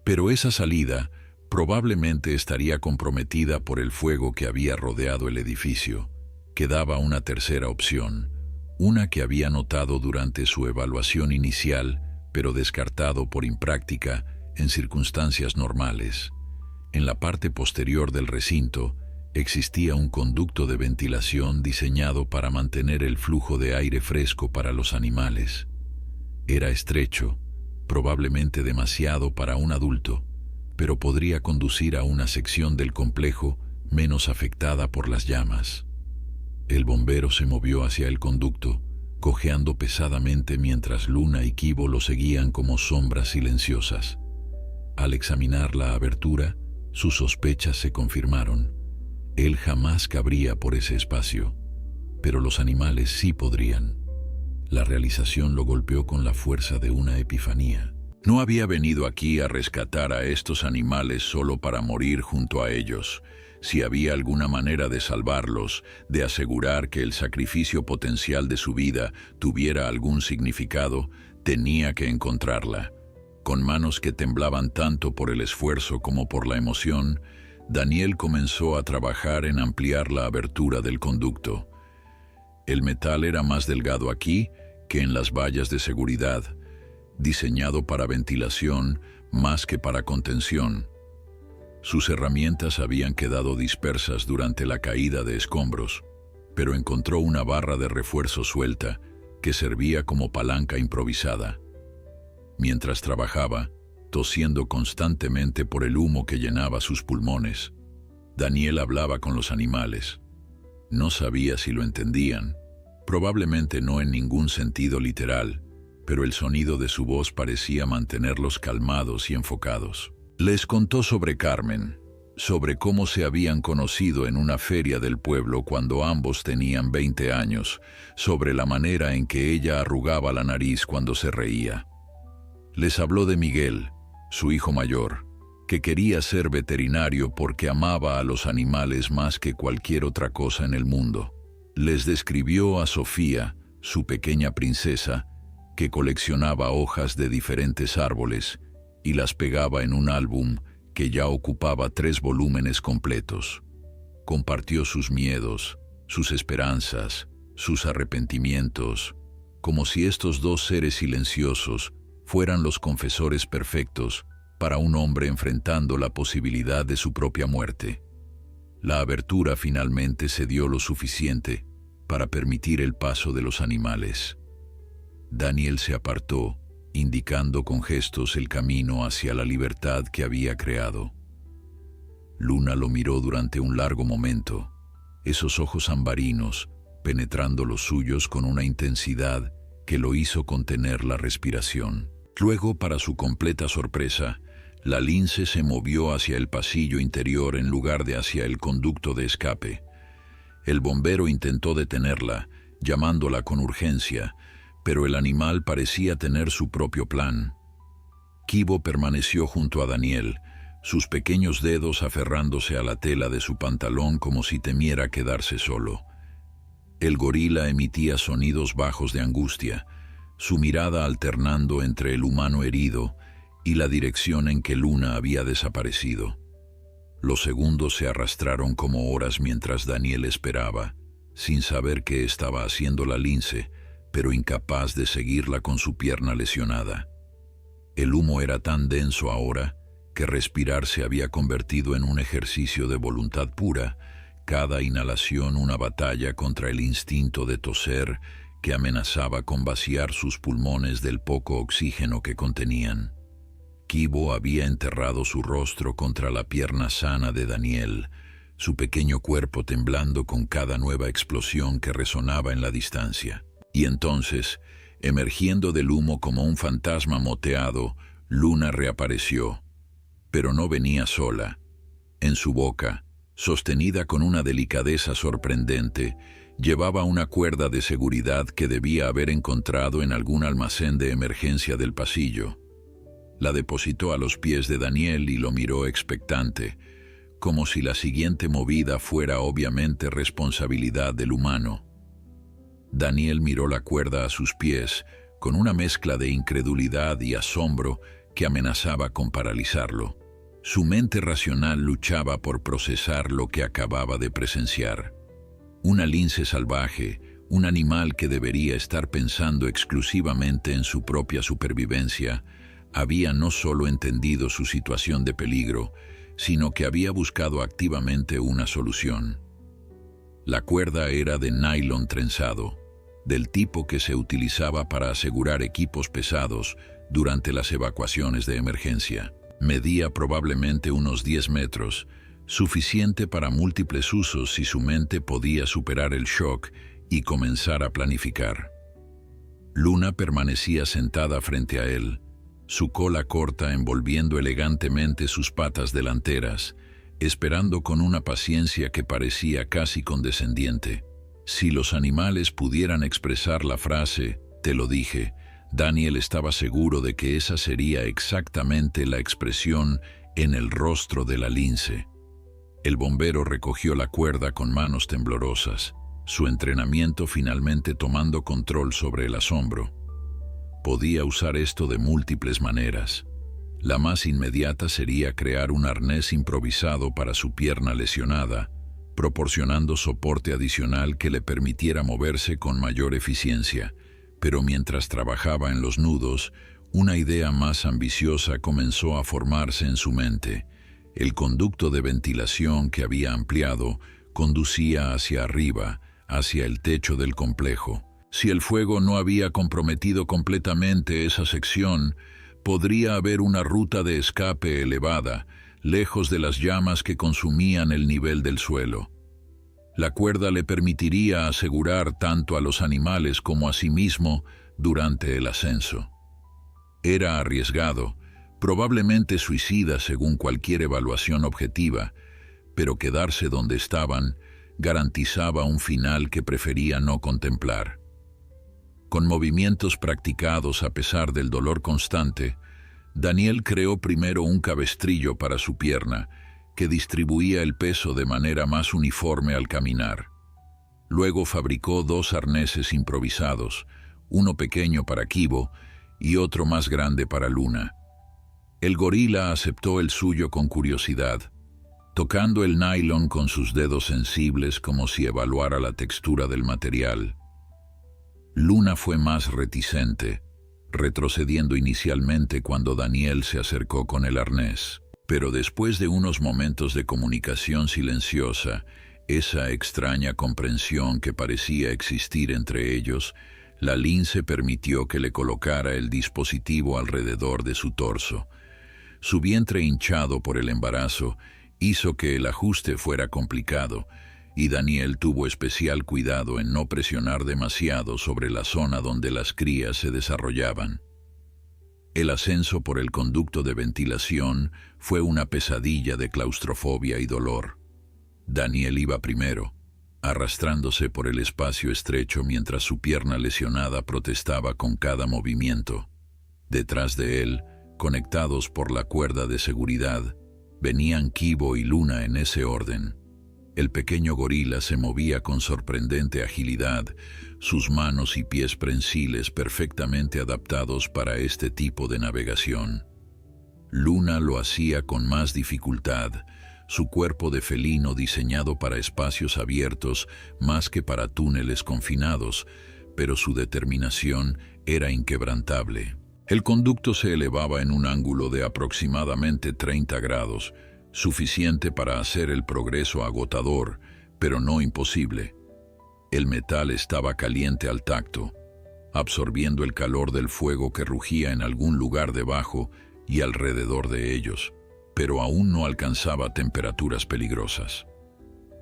Pero esa salida probablemente estaría comprometida por el fuego que había rodeado el edificio. Quedaba una tercera opción, una que había notado durante su evaluación inicial, pero descartado por impráctica en circunstancias normales. En la parte posterior del recinto existía un conducto de ventilación diseñado para mantener el flujo de aire fresco para los animales. Era estrecho, probablemente demasiado para un adulto, pero podría conducir a una sección del complejo menos afectada por las llamas. El bombero se movió hacia el conducto, cojeando pesadamente mientras Luna y Kibo lo seguían como sombras silenciosas. Al examinar la abertura, Sus sospechas se confirmaron. Él jamás cabría por ese espacio, pero los animales sí podrían. La realización lo golpeó con la fuerza de una epifanía. No había venido aquí a rescatar a estos animales solo para morir junto a ellos. Si había alguna manera de salvarlos, de asegurar que el sacrificio potencial de su vida tuviera algún significado, tenía que encontrarla. Con manos que temblaban tanto por el esfuerzo como por la emoción, Daniel comenzó a trabajar en ampliar la abertura del conducto. El metal era más delgado aquí que en las vallas de seguridad, diseñado para ventilación más que para contención. Sus herramientas habían quedado dispersas durante la caída de escombros, pero encontró una barra de refuerzo suelta que servía como palanca improvisada. Mientras trabajaba, tosiendo constantemente por el humo que llenaba sus pulmones, Daniel hablaba con los animales. No sabía si lo entendían, probablemente no en ningún sentido literal, pero el sonido de su voz parecía mantenerlos calmados y enfocados. Les contó sobre Carmen, sobre cómo se habían conocido en una feria del pueblo cuando ambos tenían 20 años, sobre la manera en que ella arrugaba la nariz cuando se reía. Les habló de Miguel, su hijo mayor, que quería ser veterinario porque amaba a los animales más que cualquier otra cosa en el mundo. Les describió a Sofía, su pequeña princesa, que coleccionaba hojas de diferentes árboles y las pegaba en un álbum que ya ocupaba 3 volúmenes completos. Compartió sus miedos, sus esperanzas, sus arrepentimientos, como si estos dos seres silenciosos fueran los confesores perfectos para un hombre enfrentando la posibilidad de su propia muerte. La abertura finalmente se dio lo suficiente para permitir el paso de los animales. Daniel se apartó, indicando con gestos el camino hacia la libertad que había creado. Luna lo miró durante un largo momento, esos ojos ambarinos penetrando los suyos con una intensidad que lo hizo contener la respiración. Luego, para su completa sorpresa, la lince se movió hacia el pasillo interior en lugar de hacia el conducto de escape. El bombero intentó detenerla, llamándola con urgencia, pero el animal parecía tener su propio plan. Kibo permaneció junto a Daniel, sus pequeños dedos aferrándose a la tela de su pantalón como si temiera quedarse solo. El gorila emitía sonidos bajos de angustia, su mirada alternando entre el humano herido y la dirección en que Luna había desaparecido. Los segundos se arrastraron como horas mientras Daniel esperaba, sin saber qué estaba haciendo la lince, pero incapaz de seguirla con su pierna lesionada. El humo era tan denso ahora que respirar se había convertido en un ejercicio de voluntad pura, cada inhalación una batalla contra el instinto de toser que amenazaba con vaciar sus pulmones del poco oxígeno que contenían. Kibo había enterrado su rostro contra la pierna sana de Daniel, su pequeño cuerpo temblando con cada nueva explosión que resonaba en la distancia. Y entonces, emergiendo del humo como un fantasma moteado, Luna reapareció. Pero no venía sola. En su boca, sostenida con una delicadeza sorprendente, llevaba una cuerda de seguridad que debía haber encontrado en algún almacén de emergencia del pasillo. La depositó a los pies de Daniel y lo miró expectante, como si la siguiente movida fuera obviamente responsabilidad del humano. Daniel miró la cuerda a sus pies con una mezcla de incredulidad y asombro que amenazaba con paralizarlo. Su mente racional luchaba por procesar lo que acababa de presenciar. Una lince salvaje, un animal que debería estar pensando exclusivamente en su propia supervivencia, había no solo entendido su situación de peligro, sino que había buscado activamente una solución. La cuerda era de nylon trenzado, del tipo que se utilizaba para asegurar equipos pesados durante las evacuaciones de emergencia. Medía probablemente unos 10 metros, suficiente para múltiples usos si su mente podía superar el shock y comenzar a planificar. Luna permanecía sentada frente a él, su cola corta envolviendo elegantemente sus patas delanteras, esperando con una paciencia que parecía casi condescendiente. Si los animales pudieran expresar la frase, «te lo dije», Daniel estaba seguro de que esa sería exactamente la expresión en el rostro de la lince. El bombero recogió la cuerda con manos temblorosas, su entrenamiento finalmente tomando control sobre el asombro. Podía usar esto de múltiples maneras. La más inmediata sería crear un arnés improvisado para su pierna lesionada, proporcionando soporte adicional que le permitiera moverse con mayor eficiencia. Pero mientras trabajaba en los nudos, una idea más ambiciosa comenzó a formarse en su mente. El conducto de ventilación que había ampliado conducía hacia arriba, hacia el techo del complejo. Si el fuego no había comprometido completamente esa sección, podría haber una ruta de escape elevada, lejos de las llamas que consumían el nivel del suelo. La cuerda le permitiría asegurar tanto a los animales como a sí mismo durante el ascenso. Era arriesgado, probablemente suicida según cualquier evaluación objetiva, pero quedarse donde estaban garantizaba un final que prefería no contemplar. Con movimientos practicados a pesar del dolor constante, Daniel creó primero un cabestrillo para su pierna, que distribuía el peso de manera más uniforme al caminar. Luego fabricó 2 arneses improvisados, uno pequeño para Kibo y otro más grande para Luna. El gorila aceptó el suyo con curiosidad, tocando el nylon con sus dedos sensibles como si evaluara la textura del material. Luna fue más reticente, retrocediendo inicialmente cuando Daniel se acercó con el arnés. Pero después de unos momentos de comunicación silenciosa, esa extraña comprensión que parecía existir entre ellos, la lince permitió que le colocara el dispositivo alrededor de su torso. Su vientre hinchado por el embarazo hizo que el ajuste fuera complicado, y Daniel tuvo especial cuidado en no presionar demasiado sobre la zona donde las crías se desarrollaban. El ascenso por el conducto de ventilación fue una pesadilla de claustrofobia y dolor. Daniel iba primero, arrastrándose por el espacio estrecho mientras su pierna lesionada protestaba con cada movimiento. Detrás de él, conectados por la cuerda de seguridad, venían Kibo y Luna en ese orden. El pequeño gorila se movía con sorprendente agilidad, sus manos y pies prensiles perfectamente adaptados para este tipo de navegación. Luna lo hacía con más dificultad, su cuerpo de felino diseñado para espacios abiertos más que para túneles confinados, pero su determinación era inquebrantable. El conducto se elevaba en un ángulo de aproximadamente 30 grados, suficiente para hacer el progreso agotador, pero no imposible. El metal estaba caliente al tacto, absorbiendo el calor del fuego que rugía en algún lugar debajo y alrededor de ellos, pero aún no alcanzaba temperaturas peligrosas.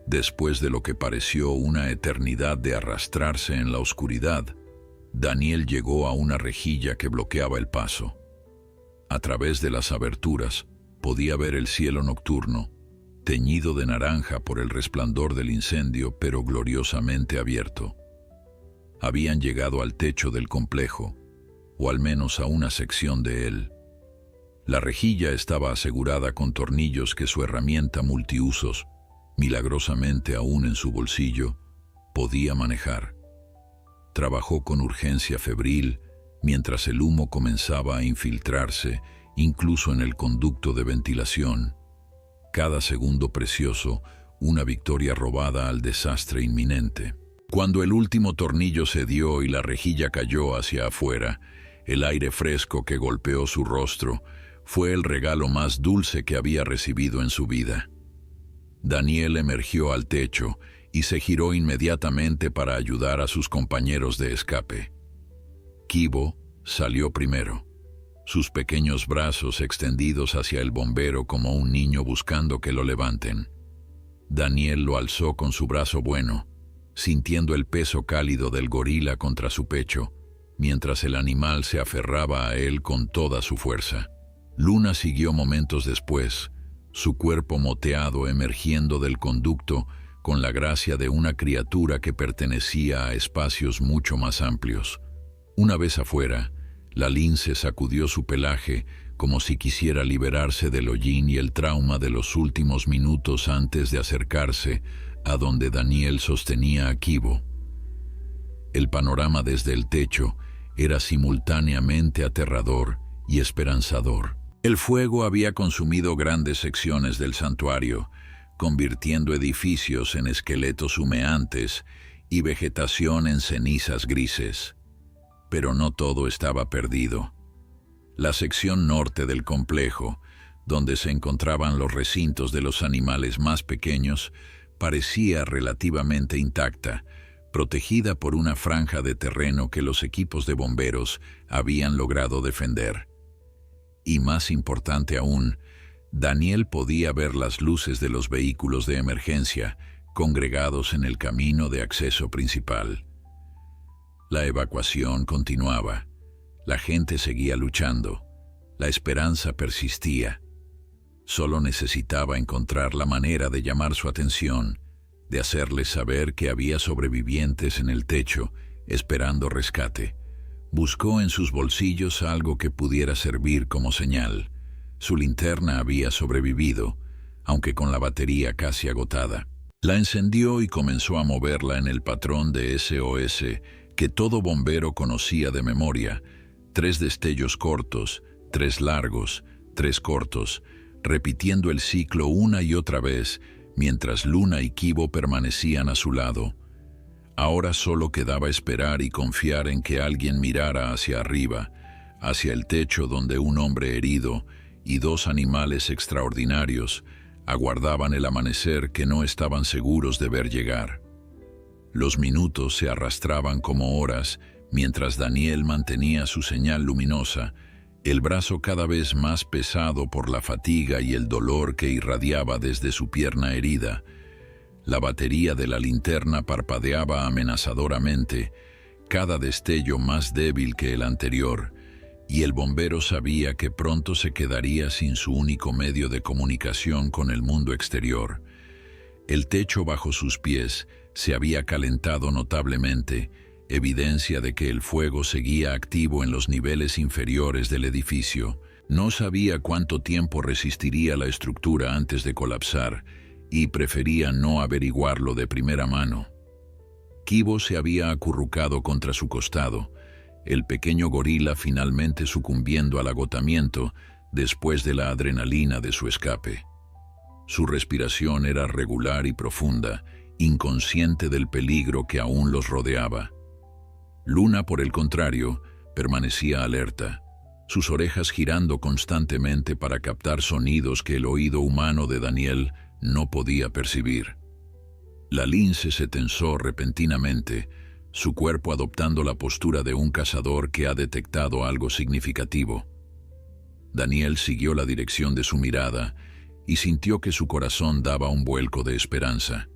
Después de lo que pareció una eternidad de arrastrarse en la oscuridad, Daniel llegó a una rejilla que bloqueaba el paso. A través de las aberturas, podía ver el cielo nocturno, teñido de naranja por el resplandor del incendio, pero gloriosamente abierto. Habían llegado al techo del complejo, o al menos a una sección de él. La rejilla estaba asegurada con tornillos que su herramienta multiusos, milagrosamente aún en su bolsillo, podía manejar. Trabajó con urgencia febril, mientras el humo comenzaba a infiltrarse incluso en el conducto de ventilación. Cada segundo precioso, una victoria robada al desastre inminente. Cuando el último tornillo cedió y la rejilla cayó hacia afuera, el aire fresco que golpeó su rostro fue el regalo más dulce que había recibido en su vida. Daniel emergió al techo y se giró inmediatamente para ayudar a sus compañeros de escape. Kibo salió primero, sus pequeños brazos extendidos hacia el bombero como un niño buscando que lo levanten. Daniel lo alzó con su brazo bueno, sintiendo el peso cálido del gorila contra su pecho, mientras el animal se aferraba a él con toda su fuerza. Luna siguió momentos después, su cuerpo moteado emergiendo del conducto con la gracia de una criatura que pertenecía a espacios mucho más amplios. Una vez afuera, la lince sacudió su pelaje como si quisiera liberarse del hollín y el trauma de los últimos minutos antes de acercarse a donde Daniel sostenía a Kibo. El panorama desde el techo era simultáneamente aterrador y esperanzador. El fuego había consumido grandes secciones del santuario, convirtiendo edificios en esqueletos humeantes y vegetación en cenizas grises. Pero no todo estaba perdido. La sección norte del complejo, donde se encontraban los recintos de los animales más pequeños, parecía relativamente intacta, protegida por una franja de terreno que los equipos de bomberos habían logrado defender. Y más importante aún, Daniel podía ver las luces de los vehículos de emergencia congregados en el camino de acceso principal. La evacuación continuaba. La gente seguía luchando. La esperanza persistía. Solo necesitaba encontrar la manera de llamar su atención, de hacerles saber que había sobrevivientes en el techo, esperando rescate. Buscó en sus bolsillos algo que pudiera servir como señal. Su linterna había sobrevivido, aunque con la batería casi agotada. La encendió y comenzó a moverla en el patrón de SOS que todo bombero conocía de memoria: 3 destellos cortos, 3 largos, 3 cortos, repitiendo el ciclo una y otra vez, mientras Luna y Kibo permanecían a su lado. Ahora solo quedaba esperar y confiar en que alguien mirara hacia arriba, hacia el techo donde un hombre herido y 2 animales extraordinarios aguardaban el amanecer que no estaban seguros de ver llegar. Los minutos se arrastraban como horas mientras Daniel mantenía su señal luminosa, el brazo cada vez más pesado por la fatiga y el dolor que irradiaba desde su pierna herida. La batería de la linterna parpadeaba amenazadoramente, cada destello más débil que el anterior, y el bombero sabía que pronto se quedaría sin su único medio de comunicación con el mundo exterior. El techo bajo sus pies se había calentado notablemente, evidencia de que el fuego seguía activo en los niveles inferiores del edificio. No sabía cuánto tiempo resistiría la estructura antes de colapsar, y prefería no averiguarlo de primera mano. Kibo se había acurrucado contra su costado, el pequeño gorila finalmente sucumbiendo al agotamiento después de la adrenalina de su escape. Su respiración era regular y profunda, inconsciente del peligro que aún los rodeaba. Luna, por el contrario, permanecía alerta, sus orejas girando constantemente para captar sonidos que el oído humano de Daniel no podía percibir. La lince se tensó repentinamente, su cuerpo adoptando la postura de un cazador que ha detectado algo significativo. Daniel siguió la dirección de su mirada y sintió que su corazón daba un vuelco de esperanza.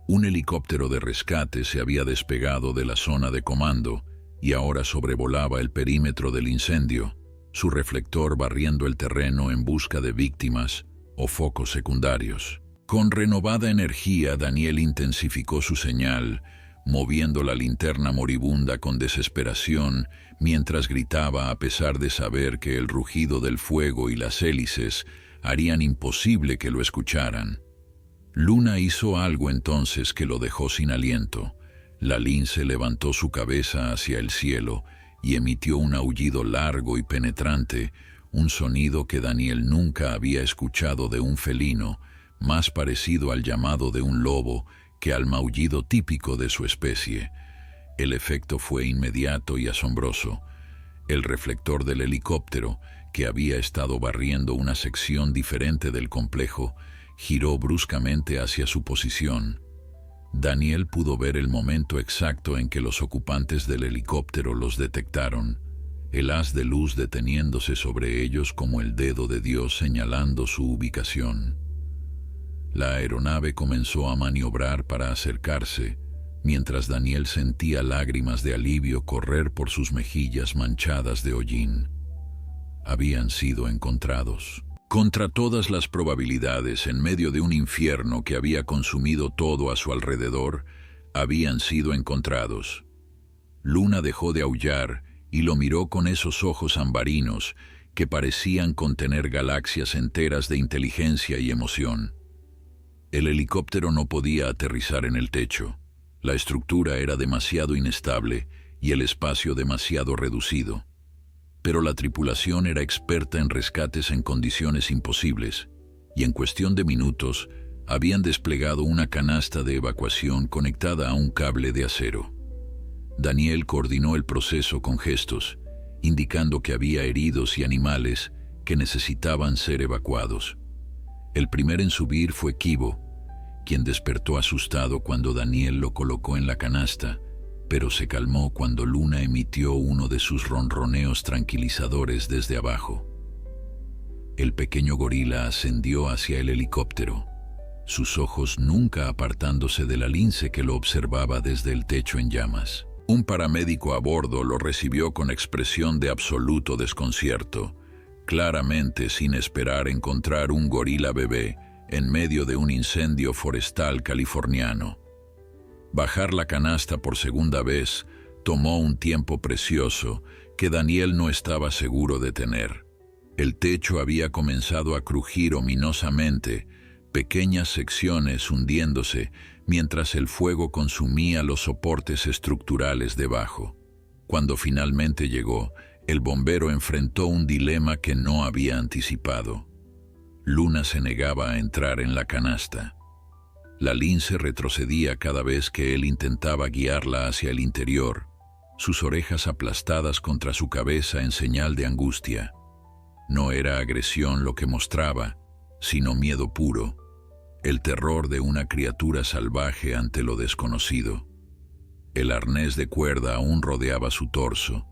Un helicóptero de rescate se había despegado de la zona de comando y ahora sobrevolaba el perímetro del incendio, su reflector barriendo el terreno en busca de víctimas o focos secundarios. Con renovada energía, Daniel intensificó su señal, moviendo la linterna moribunda con desesperación, mientras gritaba a pesar de saber que el rugido del fuego y las hélices harían imposible que lo escucharan. Luna hizo algo entonces que lo dejó sin aliento. La lince levantó su cabeza hacia el cielo y emitió un aullido largo y penetrante, un sonido que Daniel nunca había escuchado de un felino, más parecido al llamado de un lobo que al maullido típico de su especie. El efecto fue inmediato y asombroso. El reflector del helicóptero, que había estado barriendo una sección diferente del complejo, giró bruscamente hacia su posición. Daniel pudo ver el momento exacto en que los ocupantes del helicóptero los detectaron, el haz de luz deteniéndose sobre ellos como el dedo de Dios señalando su ubicación. La aeronave comenzó a maniobrar para acercarse, mientras Daniel sentía lágrimas de alivio correr por sus mejillas manchadas de hollín. Habían sido encontrados. Contra todas las probabilidades, en medio de un infierno que había consumido todo a su alrededor, habían sido encontrados. Luna dejó de aullar y lo miró con esos ojos ambarinos que parecían contener galaxias enteras de inteligencia y emoción. El helicóptero no podía aterrizar en el techo. La estructura era demasiado inestable y el espacio demasiado reducido. Pero la tripulación era experta en rescates en condiciones imposibles, y en cuestión de minutos habían desplegado una canasta de evacuación conectada a un cable de acero. Daniel coordinó el proceso con gestos, indicando que había heridos y animales que necesitaban ser evacuados. El primero en subir fue Kibo, quien despertó asustado cuando Daniel lo colocó en la canasta, pero se calmó cuando Luna emitió uno de sus ronroneos tranquilizadores desde abajo. El pequeño gorila ascendió hacia el helicóptero, sus ojos nunca apartándose de la lince que lo observaba desde el techo en llamas. Un paramédico a bordo lo recibió con expresión de absoluto desconcierto, claramente sin esperar encontrar un gorila bebé en medio de un incendio forestal californiano. Bajar la canasta por segunda vez tomó un tiempo precioso que Daniel no estaba seguro de tener. El techo había comenzado a crujir ominosamente, pequeñas secciones hundiéndose mientras el fuego consumía los soportes estructurales debajo. Cuando finalmente llegó, el bombero enfrentó un dilema que no había anticipado. Luna se negaba a entrar en la canasta. La lince retrocedía cada vez que él intentaba guiarla hacia el interior, sus orejas aplastadas contra su cabeza en señal de angustia. No era agresión lo que mostraba, sino miedo puro, el terror de una criatura salvaje ante lo desconocido. El arnés de cuerda aún rodeaba su torso,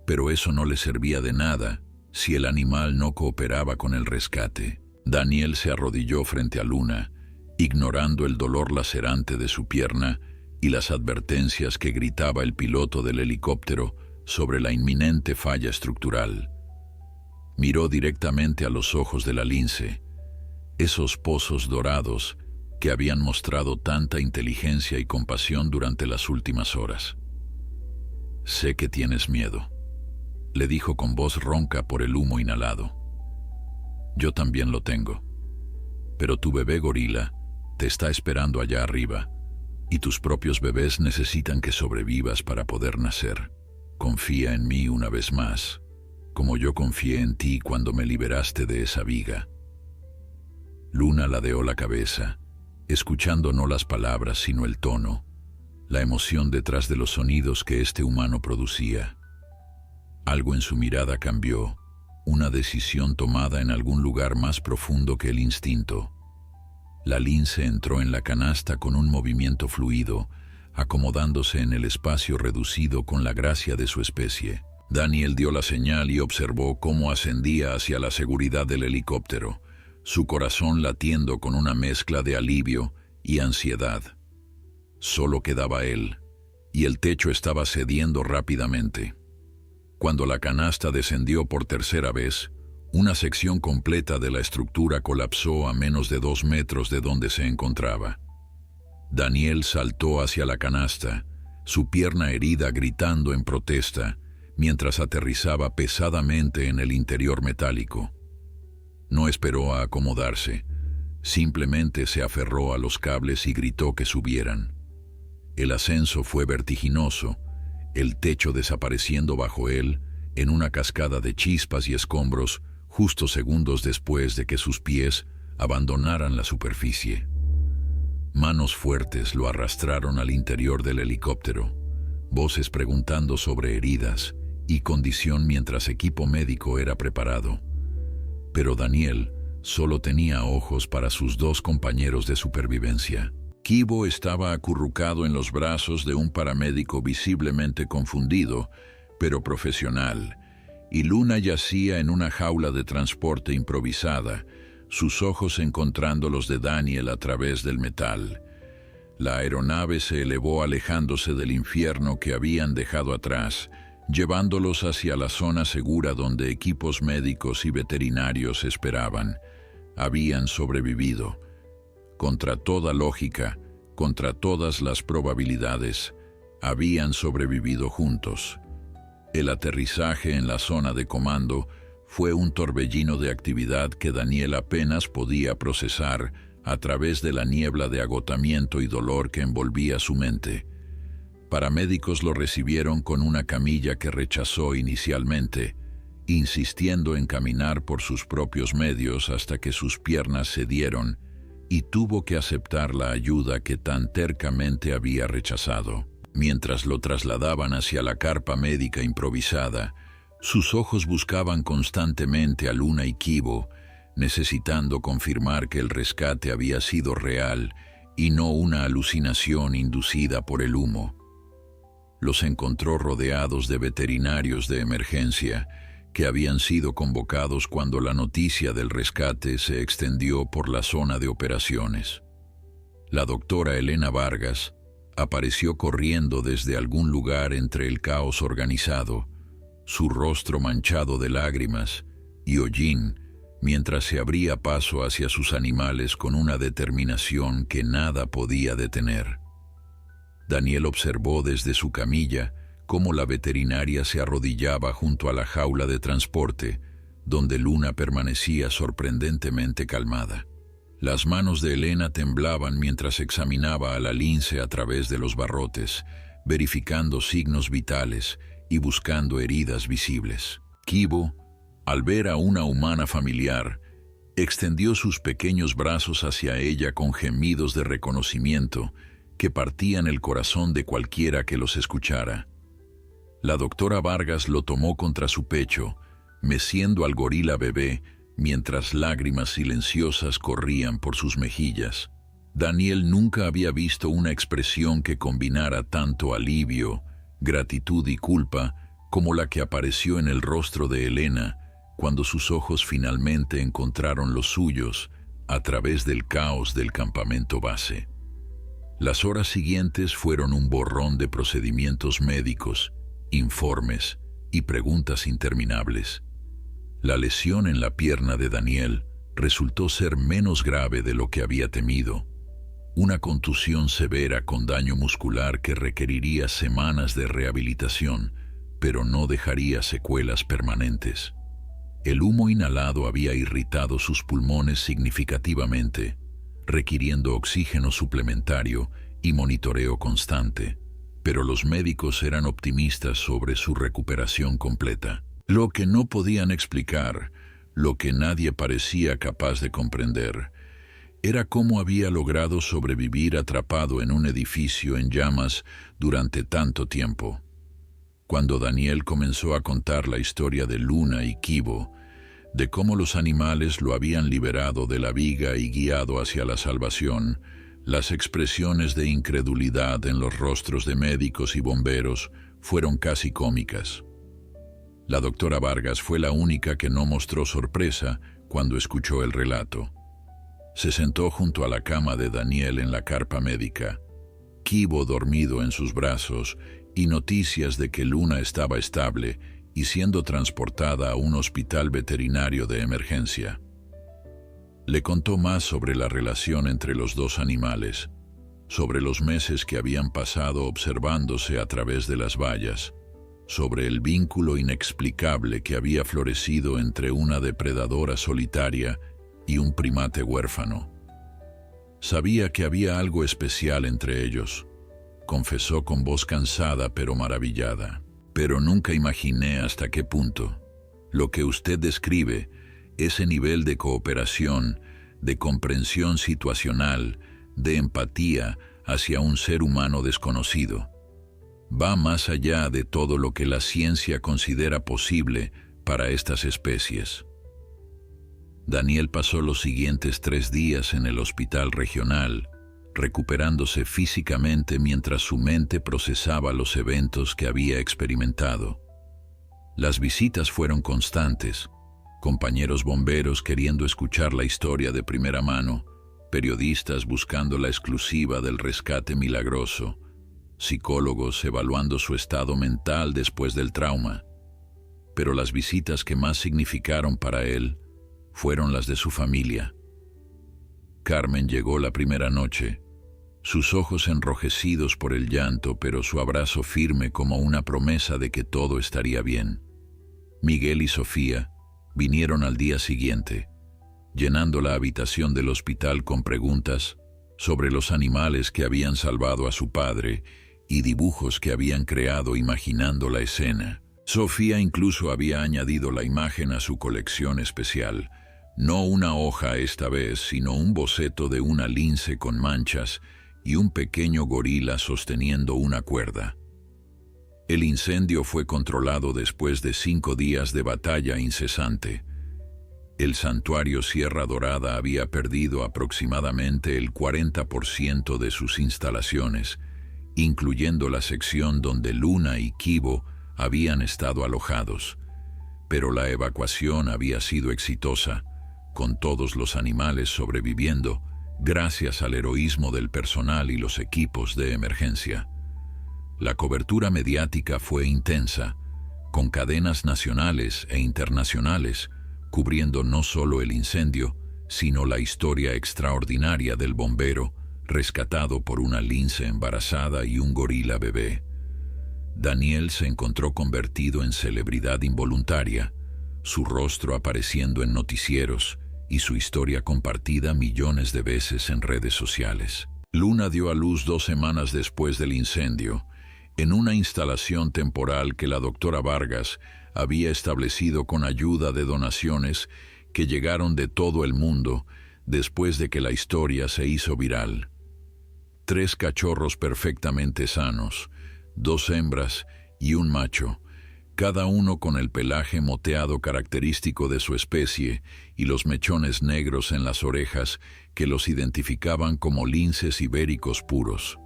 pero eso no le servía de nada si el animal no cooperaba con el rescate. Daniel se arrodilló frente a Luna, ignorando el dolor lacerante de su pierna y las advertencias que gritaba el piloto del helicóptero sobre la inminente falla estructural. Miró directamente a los ojos de la lince, esos pozos dorados que habían mostrado tanta inteligencia y compasión durante las últimas horas. «Sé que tienes miedo», le dijo con voz ronca por el humo inhalado. «Yo también lo tengo. Pero tu bebé gorila te está esperando allá arriba, y tus propios bebés necesitan que sobrevivas para poder nacer. Confía en mí una vez más, como yo confié en ti cuando me liberaste de esa viga». Luna ladeó la cabeza, escuchando no las palabras sino el tono, la emoción detrás de los sonidos que este humano producía. Algo en su mirada cambió, una decisión tomada en algún lugar más profundo que el instinto. La lince entró en la canasta con un movimiento fluido, acomodándose en el espacio reducido con la gracia de su especie. Daniel dio la señal y observó cómo ascendía hacia la seguridad del helicóptero, su corazón latiendo con una mezcla de alivio y ansiedad. Solo quedaba él, y el techo estaba cediendo rápidamente. Cuando la canasta descendió por tercera vez, una sección completa de la estructura colapsó a menos de 2 metros de donde se encontraba. Daniel saltó hacia la canasta, su pierna herida gritando en protesta, mientras aterrizaba pesadamente en el interior metálico. No esperó a acomodarse, simplemente se aferró a los cables y gritó que subieran. El ascenso fue vertiginoso, el techo desapareciendo bajo él en una cascada de chispas y escombros justo segundos después de que sus pies abandonaran la superficie. Manos fuertes lo arrastraron al interior del helicóptero, voces preguntando sobre heridas y condición mientras equipo médico era preparado. Pero Daniel solo tenía ojos para sus 2 compañeros de supervivencia. Kibo estaba acurrucado en los brazos de un paramédico visiblemente confundido, pero profesional, y Luna yacía en una jaula de transporte improvisada, sus ojos encontrando los de Daniel a través del metal. La aeronave se elevó alejándose del infierno que habían dejado atrás, llevándolos hacia la zona segura donde equipos médicos y veterinarios esperaban. Habían sobrevivido. Contra toda lógica, contra todas las probabilidades, habían sobrevivido juntos. El aterrizaje en la zona de comando fue un torbellino de actividad que Daniel apenas podía procesar a través de la niebla de agotamiento y dolor que envolvía su mente. Paramédicos lo recibieron con una camilla que rechazó inicialmente, insistiendo en caminar por sus propios medios hasta que sus piernas cedieron y tuvo que aceptar la ayuda que tan tercamente había rechazado. Mientras lo trasladaban hacia la carpa médica improvisada, sus ojos buscaban constantemente a Luna y Kibo, necesitando confirmar que el rescate había sido real y no una alucinación inducida por el humo. Los encontró rodeados de veterinarios de emergencia que habían sido convocados cuando la noticia del rescate se extendió por la zona de operaciones. La doctora Elena Vargas apareció corriendo desde algún lugar entre el caos organizado, su rostro manchado de lágrimas, y Hollín, mientras se abría paso hacia sus animales con una determinación que nada podía detener. Daniel observó desde su camilla cómo la veterinaria se arrodillaba junto a la jaula de transporte, donde Luna permanecía sorprendentemente calmada. Las manos de Elena temblaban mientras examinaba a la lince a través de los barrotes, verificando signos vitales y buscando heridas visibles. Kibo, al ver a una humana familiar, extendió sus pequeños brazos hacia ella con gemidos de reconocimiento que partían el corazón de cualquiera que los escuchara. La doctora Vargas lo tomó contra su pecho, meciendo al gorila bebé, mientras lágrimas silenciosas corrían por sus mejillas. Daniel nunca había visto una expresión que combinara tanto alivio, gratitud y culpa como la que apareció en el rostro de Elena cuando sus ojos finalmente encontraron los suyos a través del caos del campamento base. Las horas siguientes fueron un borrón de procedimientos médicos, informes y preguntas interminables. La lesión en la pierna de Daniel resultó ser menos grave de lo que había temido. Una contusión severa con daño muscular que requeriría semanas de rehabilitación, pero no dejaría secuelas permanentes. El humo inhalado había irritado sus pulmones significativamente, requiriendo oxígeno suplementario y monitoreo constante, pero los médicos eran optimistas sobre su recuperación completa. Lo que no podían explicar, lo que nadie parecía capaz de comprender, era cómo había logrado sobrevivir atrapado en un edificio en llamas durante tanto tiempo. Cuando Daniel comenzó a contar la historia de Luna y Kibo, de cómo los animales lo habían liberado de la viga y guiado hacia la salvación, las expresiones de incredulidad en los rostros de médicos y bomberos fueron casi cómicas. La doctora Vargas fue la única que no mostró sorpresa cuando escuchó el relato. Se sentó junto a la cama de Daniel en la carpa médica, Kibo dormido en sus brazos y noticias de que Luna estaba estable y siendo transportada a un hospital veterinario de emergencia. Le contó más sobre la relación entre los dos animales, sobre los meses que habían pasado observándose a través de las vallas, sobre el vínculo inexplicable que había florecido entre una depredadora solitaria y un primate huérfano. Sabía que había algo especial entre ellos, confesó con voz cansada pero maravillada. Pero nunca imaginé hasta qué punto. Lo que usted describe, ese nivel de cooperación, de comprensión situacional, de empatía hacia un ser humano desconocido, va más allá de todo lo que la ciencia considera posible para estas especies. Daniel pasó los siguientes 3 días en el hospital regional, recuperándose físicamente mientras su mente procesaba los eventos que había experimentado. Las visitas fueron constantes, compañeros bomberos queriendo escuchar la historia de primera mano, periodistas buscando la exclusiva del rescate milagroso, psicólogos evaluando su estado mental después del trauma. Pero las visitas que más significaron para él fueron las de su familia. Carmen llegó la primera noche, sus ojos enrojecidos por el llanto, pero su abrazo firme como una promesa de que todo estaría bien. Miguel y Sofía vinieron al día siguiente, llenando la habitación del hospital con preguntas sobre los animales que habían salvado a su padre y dibujos que habían creado imaginando la escena. Sofía incluso había añadido la imagen a su colección especial, no una hoja esta vez, sino un boceto de una lince con manchas y un pequeño gorila sosteniendo una cuerda. El incendio fue controlado después de 5 días de batalla incesante. El santuario Sierra Dorada había perdido aproximadamente el 40% de sus instalaciones, incluyendo la sección donde Luna y Kibo habían estado alojados. Pero la evacuación había sido exitosa, con todos los animales sobreviviendo, gracias al heroísmo del personal y los equipos de emergencia. La cobertura mediática fue intensa, con cadenas nacionales e internacionales, cubriendo no solo el incendio, sino la historia extraordinaria del bombero, rescatado por una lince embarazada y un gorila bebé. Daniel se encontró convertido en celebridad involuntaria, su rostro apareciendo en noticieros y su historia compartida millones de veces en redes sociales. Luna dio a luz 2 semanas después del incendio, en una instalación temporal que la doctora Vargas había establecido con ayuda de donaciones que llegaron de todo el mundo después de que la historia se hizo viral. 3 cachorros perfectamente sanos, 2 hembras y un macho, cada uno con el pelaje moteado característico de su especie y los mechones negros en las orejas que los identificaban como linces ibéricos puros.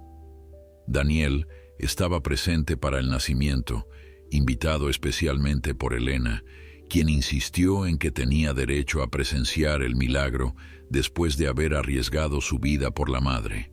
Daniel estaba presente para el nacimiento, invitado especialmente por Elena, quien insistió en que tenía derecho a presenciar el milagro después de haber arriesgado su vida por la madre.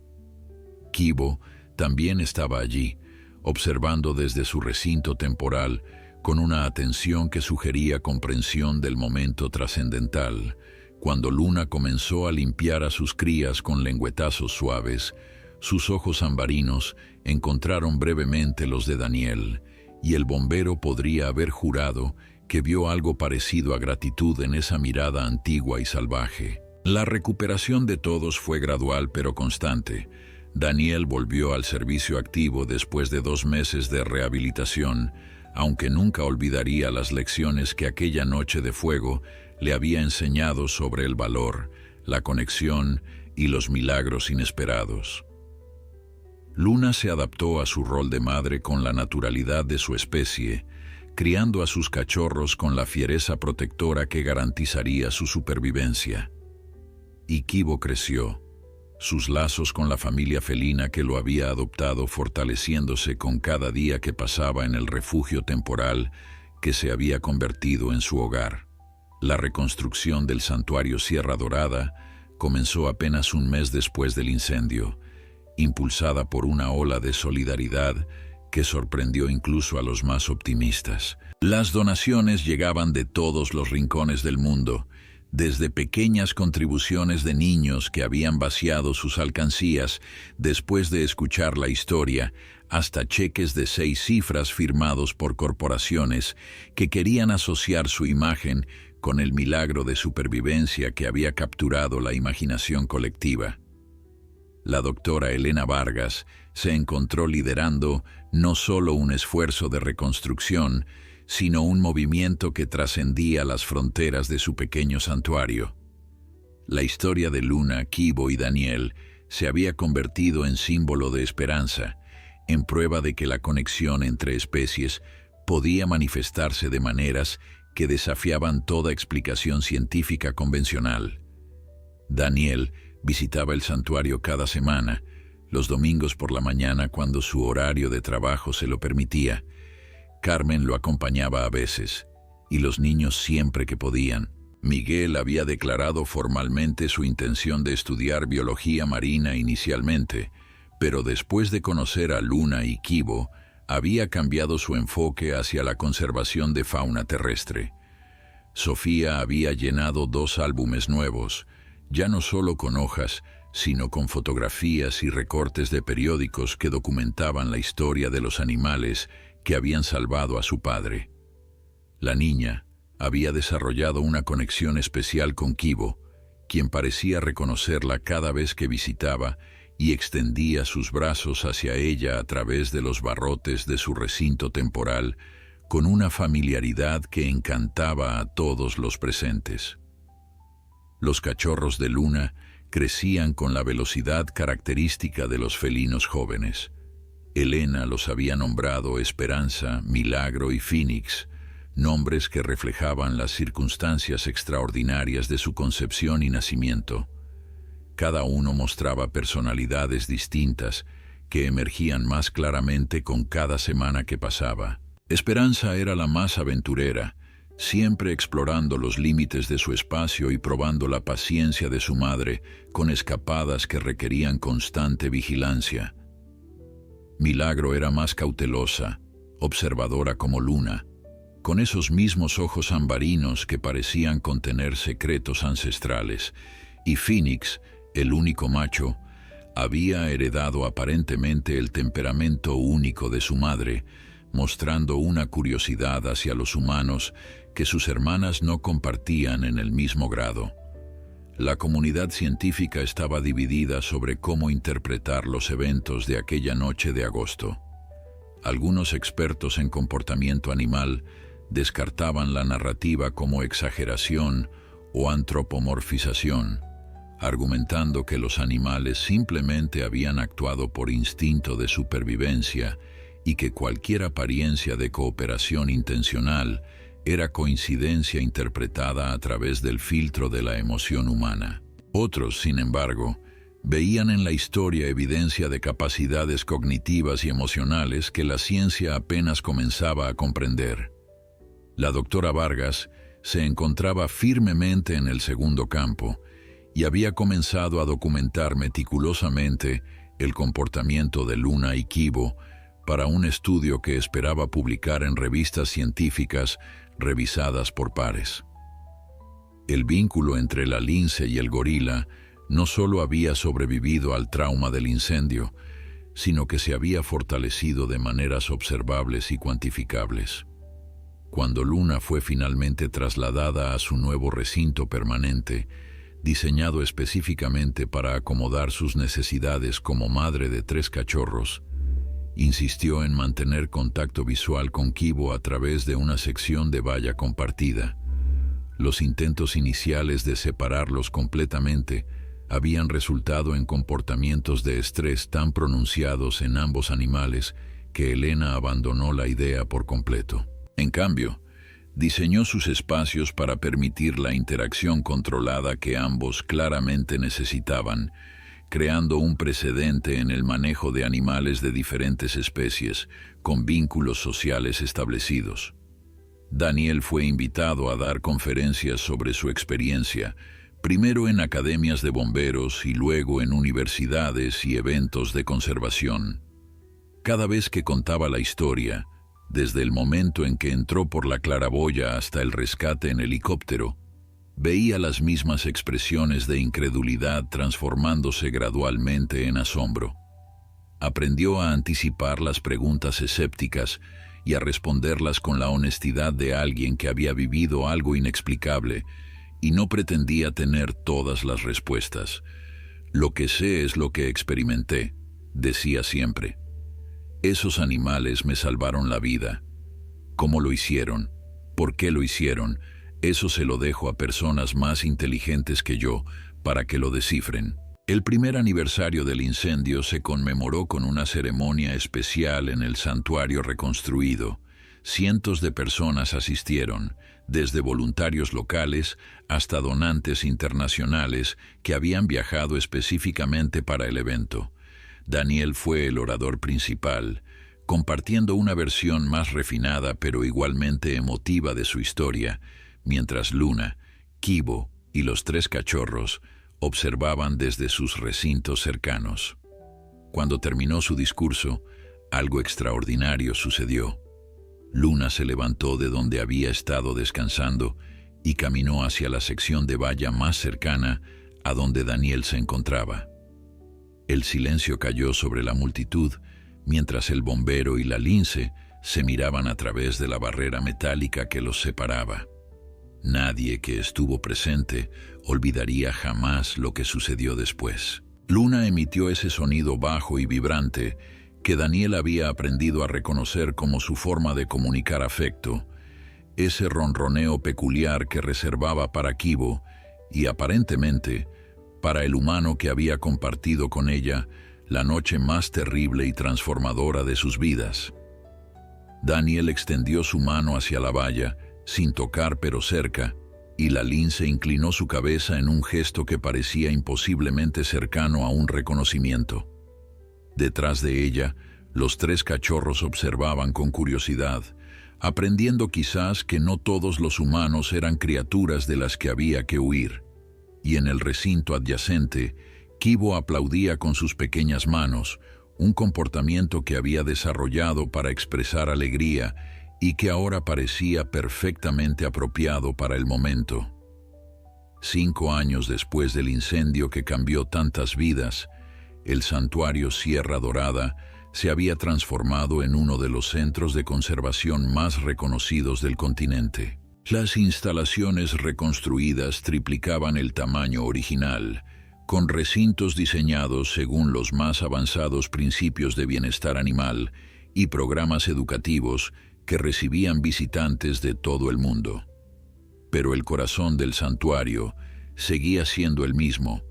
Kibo también estaba allí, observando desde su recinto temporal, con una atención que sugería comprensión del momento trascendental. Cuando Luna comenzó a limpiar a sus crías con lengüetazos suaves, sus ojos ambarinos encontraron brevemente los de Daniel, y el bombero podría haber jurado que vio algo parecido a gratitud en esa mirada antigua y salvaje. La recuperación de todos fue gradual pero constante. Daniel volvió al servicio activo después de 2 meses de rehabilitación, aunque nunca olvidaría las lecciones que aquella noche de fuego le había enseñado sobre el valor, la conexión y los milagros inesperados. Luna se adaptó a su rol de madre con la naturalidad de su especie, criando a sus cachorros con la fiereza protectora que garantizaría su supervivencia. Y Kibo creció, sus lazos con la familia felina que lo había adoptado fortaleciéndose con cada día que pasaba en el refugio temporal que se había convertido en su hogar. La reconstrucción del santuario Sierra Dorada comenzó apenas 1 mes después del incendio, impulsada por una ola de solidaridad que sorprendió incluso a los más optimistas. Las donaciones llegaban de todos los rincones del mundo, desde pequeñas contribuciones de niños que habían vaciado sus alcancías después de escuchar la historia, hasta cheques de 6 cifras firmados por corporaciones que querían asociar su imagen con el milagro de supervivencia que había capturado la imaginación colectiva. La doctora Elena Vargas se encontró liderando no solo un esfuerzo de reconstrucción, sino un movimiento que trascendía las fronteras de su pequeño santuario. La historia de Luna, Kibo y Daniel se había convertido en símbolo de esperanza, en prueba de que la conexión entre especies podía manifestarse de maneras que desafiaban toda explicación científica convencional. Daniel visitaba el santuario cada semana, los domingos por la mañana cuando su horario de trabajo se lo permitía. Carmen lo acompañaba a veces, y los niños siempre que podían. Miguel había declarado formalmente su intención de estudiar biología marina inicialmente, pero después de conocer a Luna y Kibo, había cambiado su enfoque hacia la conservación de fauna terrestre. Sofía había llenado 2 álbumes nuevos, ya no solo con hojas, sino con fotografías y recortes de periódicos que documentaban la historia de los animales que habían salvado a su padre. La niña había desarrollado una conexión especial con Kibo, quien parecía reconocerla cada vez que visitaba y extendía sus brazos hacia ella a través de los barrotes de su recinto temporal, con una familiaridad que encantaba a todos los presentes. Los cachorros de Luna crecían con la velocidad característica de los felinos jóvenes. Elena los había nombrado Esperanza, Milagro y Phoenix, nombres que reflejaban las circunstancias extraordinarias de su concepción y nacimiento. Cada uno mostraba personalidades distintas que emergían más claramente con cada semana que pasaba. Esperanza era la más aventurera, siempre explorando los límites de su espacio y probando la paciencia de su madre con escapadas que requerían constante vigilancia. Milagro era más cautelosa, observadora como Luna, con esos mismos ojos ambarinos que parecían contener secretos ancestrales, y Phoenix, el único macho, había heredado aparentemente el temperamento único de su madre, mostrando una curiosidad hacia los humanos que sus hermanas no compartían en el mismo grado. La comunidad científica estaba dividida sobre cómo interpretar los eventos de aquella noche de agosto. Algunos expertos en comportamiento animal descartaban la narrativa como exageración o antropomorfización, argumentando que los animales simplemente habían actuado por instinto de supervivencia y que cualquier apariencia de cooperación intencional era coincidencia interpretada a través del filtro de la emoción humana. Otros, sin embargo, veían en la historia evidencia de capacidades cognitivas y emocionales que la ciencia apenas comenzaba a comprender. La doctora Vargas se encontraba firmemente en el segundo campo y había comenzado a documentar meticulosamente el comportamiento de Luna y Kibo para un estudio que esperaba publicar en revistas científicas revisadas por pares. El vínculo entre la lince y el gorila no solo había sobrevivido al trauma del incendio, sino que se había fortalecido de maneras observables y cuantificables. Cuando Luna fue finalmente trasladada a su nuevo recinto permanente, diseñado específicamente para acomodar sus necesidades como madre de 3 cachorros, insistió en mantener contacto visual con Kibo a través de una sección de valla compartida. Los intentos iniciales de separarlos completamente habían resultado en comportamientos de estrés tan pronunciados en ambos animales que Elena abandonó la idea por completo. En cambio, diseñó sus espacios para permitir la interacción controlada que ambos claramente necesitaban, creando un precedente en el manejo de animales de diferentes especies, con vínculos sociales establecidos. Daniel fue invitado a dar conferencias sobre su experiencia, primero en academias de bomberos y luego en universidades y eventos de conservación. Cada vez que contaba la historia, desde el momento en que entró por la claraboya hasta el rescate en helicóptero, veía las mismas expresiones de incredulidad transformándose gradualmente en asombro. Aprendió a anticipar las preguntas escépticas y a responderlas con la honestidad de alguien que había vivido algo inexplicable y no pretendía tener todas las respuestas. Lo que sé es lo que experimenté, decía siempre. Esos animales me salvaron la vida. ¿Cómo lo hicieron? ¿Por qué lo hicieron? Eso se lo dejo a personas más inteligentes que yo para que lo descifren. El primer aniversario del incendio se conmemoró con una ceremonia especial en el santuario reconstruido. Cientos de personas asistieron, desde voluntarios locales hasta donantes internacionales que habían viajado específicamente para el evento. Daniel fue el orador principal, compartiendo una versión más refinada pero igualmente emotiva de su historia, mientras Luna, Kibo y los 3 cachorros observaban desde sus recintos cercanos. Cuando terminó su discurso, algo extraordinario sucedió. Luna se levantó de donde había estado descansando y caminó hacia la sección de valla más cercana a donde Daniel se encontraba. El silencio cayó sobre la multitud mientras el bombero y la lince se miraban a través de la barrera metálica que los separaba. Nadie que estuvo presente olvidaría jamás lo que sucedió después. Luna emitió ese sonido bajo y vibrante que Daniel había aprendido a reconocer como su forma de comunicar afecto, ese ronroneo peculiar que reservaba para Kibo y aparentemente para el humano que había compartido con ella la noche más terrible y transformadora de sus vidas. Daniel extendió su mano hacia la valla, sin tocar pero cerca, y la lince inclinó su cabeza en un gesto que parecía imposiblemente cercano a un reconocimiento. Detrás de ella, los 3 cachorros observaban con curiosidad, aprendiendo quizás que no todos los humanos eran criaturas de las que había que huir. Y en el recinto adyacente, Kibo aplaudía con sus pequeñas manos, un comportamiento que había desarrollado para expresar alegría y que ahora parecía perfectamente apropiado para el momento. 5 años después del incendio que cambió tantas vidas, el santuario Sierra Dorada se había transformado en uno de los centros de conservación más reconocidos del continente. Las instalaciones reconstruidas triplicaban el tamaño original, con recintos diseñados según los más avanzados principios de bienestar animal y programas educativos que recibían visitantes de todo el mundo. Pero el corazón del santuario seguía siendo el mismo,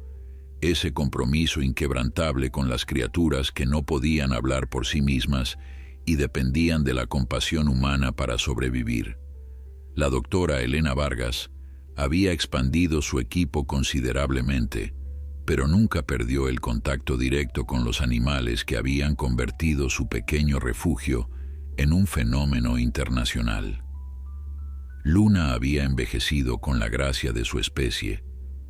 ese compromiso inquebrantable con las criaturas que no podían hablar por sí mismas y dependían de la compasión humana para sobrevivir. La doctora Elena Vargas había expandido su equipo considerablemente, pero nunca perdió el contacto directo con los animales que habían convertido su pequeño refugio en un fenómeno internacional. Luna había envejecido con la gracia de su especie,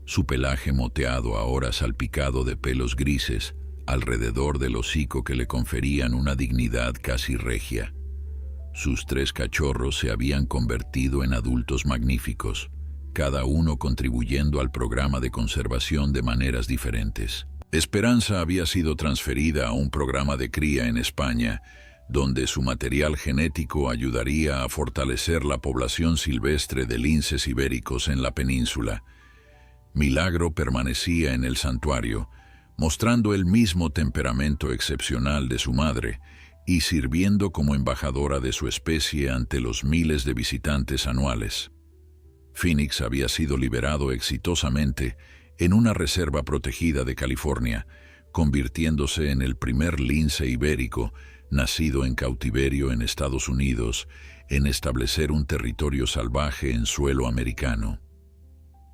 su pelaje moteado ahora salpicado de pelos grises alrededor del hocico que le conferían una dignidad casi regia. Sus 3 cachorros se habían convertido en adultos magníficos, cada uno contribuyendo al programa de conservación de maneras diferentes. Esperanza había sido transferida a un programa de cría en España, donde su material genético ayudaría a fortalecer la población silvestre de linces ibéricos en la península. Milagro permanecía en el santuario, mostrando el mismo temperamento excepcional de su madre y sirviendo como embajadora de su especie ante los miles de visitantes anuales. Phoenix había sido liberado exitosamente en una reserva protegida de California, convirtiéndose en el primer lince ibérico nacido en cautiverio en Estados Unidos en establecer un territorio salvaje en suelo americano.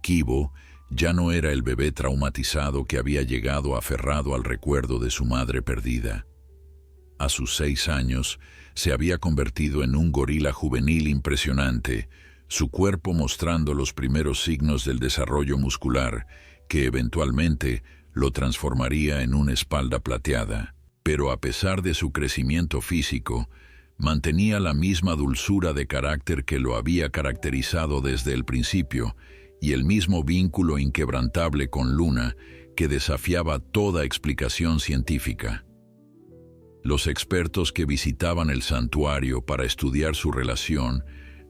Kibo ya no era el bebé traumatizado que había llegado aferrado al recuerdo de su madre perdida. A sus 6 años, se había convertido en un gorila juvenil impresionante, su cuerpo mostrando los primeros signos del desarrollo muscular, que eventualmente lo transformaría en una espalda plateada. Pero a pesar de su crecimiento físico, mantenía la misma dulzura de carácter que lo había caracterizado desde el principio, y el mismo vínculo inquebrantable con Luna que desafiaba toda explicación científica. Los expertos que visitaban el santuario para estudiar su relación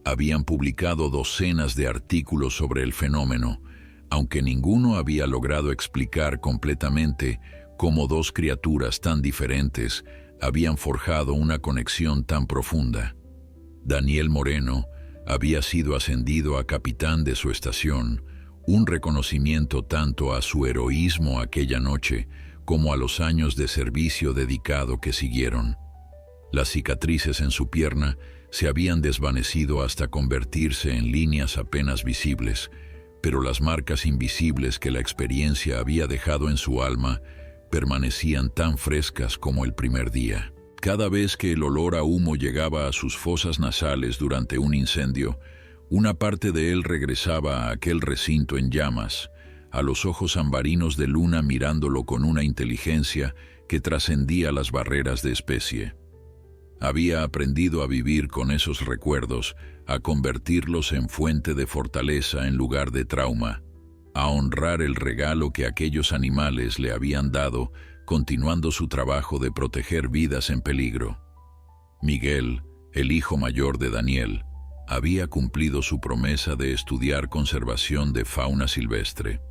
habían publicado docenas de artículos sobre el fenómeno, aunque ninguno había logrado explicar completamente cómo 2 criaturas tan diferentes habían forjado una conexión tan profunda. Daniel Moreno había sido ascendido a capitán de su estación, un reconocimiento tanto a su heroísmo aquella noche como a los años de servicio dedicado que siguieron. Las cicatrices en su pierna se habían desvanecido hasta convertirse en líneas apenas visibles, pero las marcas invisibles que la experiencia había dejado en su alma permanecían tan frescas como el primer día. Cada vez que el olor a humo llegaba a sus fosas nasales durante un incendio, Una parte de él regresaba a aquel recinto en llamas, a los ojos ambarinos de Luna mirándolo con una inteligencia que trascendía las barreras de especie. Había aprendido a vivir con esos recuerdos, a convertirlos en fuente de fortaleza en lugar de trauma, a honrar el regalo que aquellos animales le habían dado, continuando su trabajo de proteger vidas en peligro. Miguel, el hijo mayor de Daniel, había cumplido su promesa de estudiar conservación de fauna silvestre.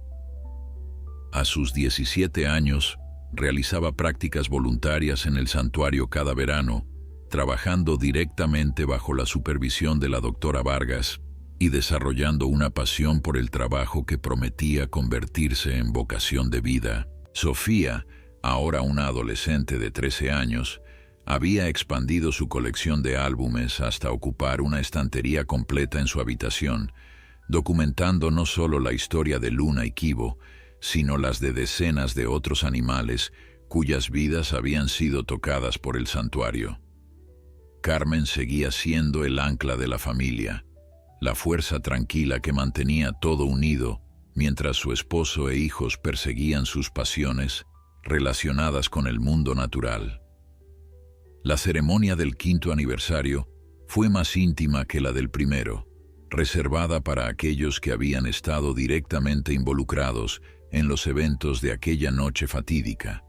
A sus 17 años, realizaba prácticas voluntarias en el santuario cada verano, trabajando directamente bajo la supervisión de la doctora Vargas y desarrollando una pasión por el trabajo que prometía convertirse en vocación de vida. Sofía, ahora una adolescente de 13 años, había expandido su colección de álbumes hasta ocupar una estantería completa en su habitación, documentando no solo la historia de Luna y Kibo, sino las de decenas de otros animales cuyas vidas habían sido tocadas por el santuario. Carmen seguía siendo el ancla de la familia, la fuerza tranquila que mantenía todo unido, mientras su esposo e hijos perseguían sus pasiones relacionadas con el mundo natural. La ceremonia del 5º aniversario fue más íntima que la del primero, reservada para aquellos que habían estado directamente involucrados en los eventos de aquella noche fatídica.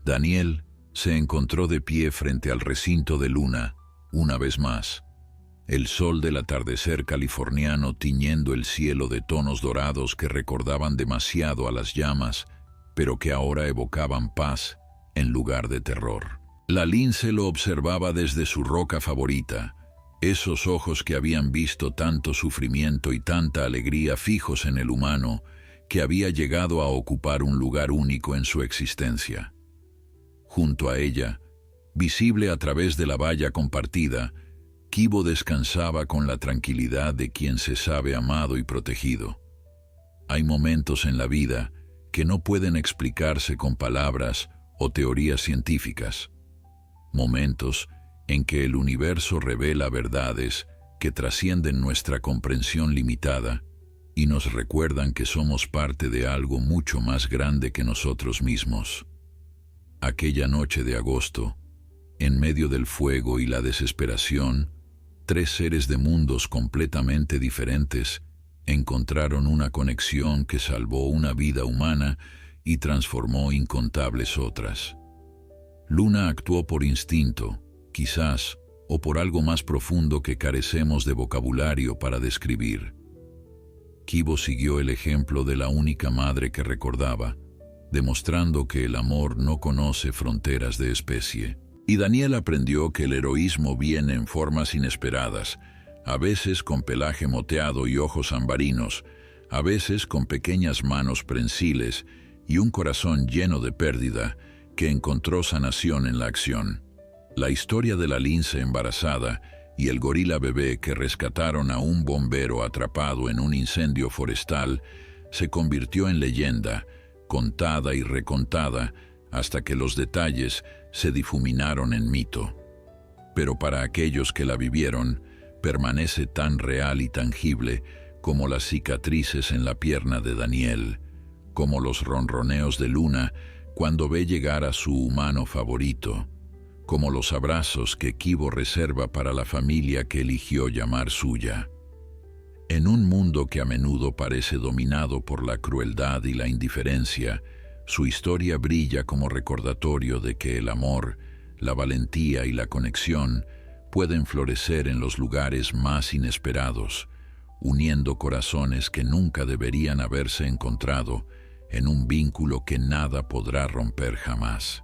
Daniel se encontró de pie frente al recinto de Luna, una vez más, el sol del atardecer californiano tiñendo el cielo de tonos dorados que recordaban demasiado a las llamas, pero que ahora evocaban paz en lugar de terror. La lince lo observaba desde su roca favorita, esos ojos que habían visto tanto sufrimiento y tanta alegría fijos en el humano, que había llegado a ocupar un lugar único en su existencia. Junto a ella, visible a través de la valla compartida, Kibo descansaba con la tranquilidad de quien se sabe amado y protegido. Hay momentos en la vida que no pueden explicarse con palabras o teorías científicas. Momentos en que el universo revela verdades que trascienden nuestra comprensión limitada y nos recuerdan que somos parte de algo mucho más grande que nosotros mismos. Aquella noche de agosto, en medio del fuego y la desesperación, 3 seres de mundos completamente diferentes encontraron una conexión que salvó una vida humana y transformó incontables otras. Luna actuó por instinto, quizás, o por algo más profundo que carecemos de vocabulario para describir. Kibo siguió el ejemplo de la única madre que recordaba, demostrando que el amor no conoce fronteras de especie. Y Daniel aprendió que el heroísmo viene en formas inesperadas, a veces con pelaje moteado y ojos ambarinos, a veces con pequeñas manos prensiles y un corazón lleno de pérdida que encontró sanación en la acción. La historia de la lince embarazada y el gorila bebé que rescataron a un bombero atrapado en un incendio forestal se convirtió en leyenda, contada y recontada, hasta que los detalles se difuminaron en mito. Pero para aquellos que la vivieron, permanece tan real y tangible como las cicatrices en la pierna de Daniel, como los ronroneos de Luna cuando ve llegar a su humano favorito, como los abrazos que Kibo reserva para la familia que eligió llamar suya. En un mundo que a menudo parece dominado por la crueldad y la indiferencia, su historia brilla como recordatorio de que el amor, la valentía y la conexión pueden florecer en los lugares más inesperados, uniendo corazones que nunca deberían haberse encontrado en un vínculo que nada podrá romper jamás.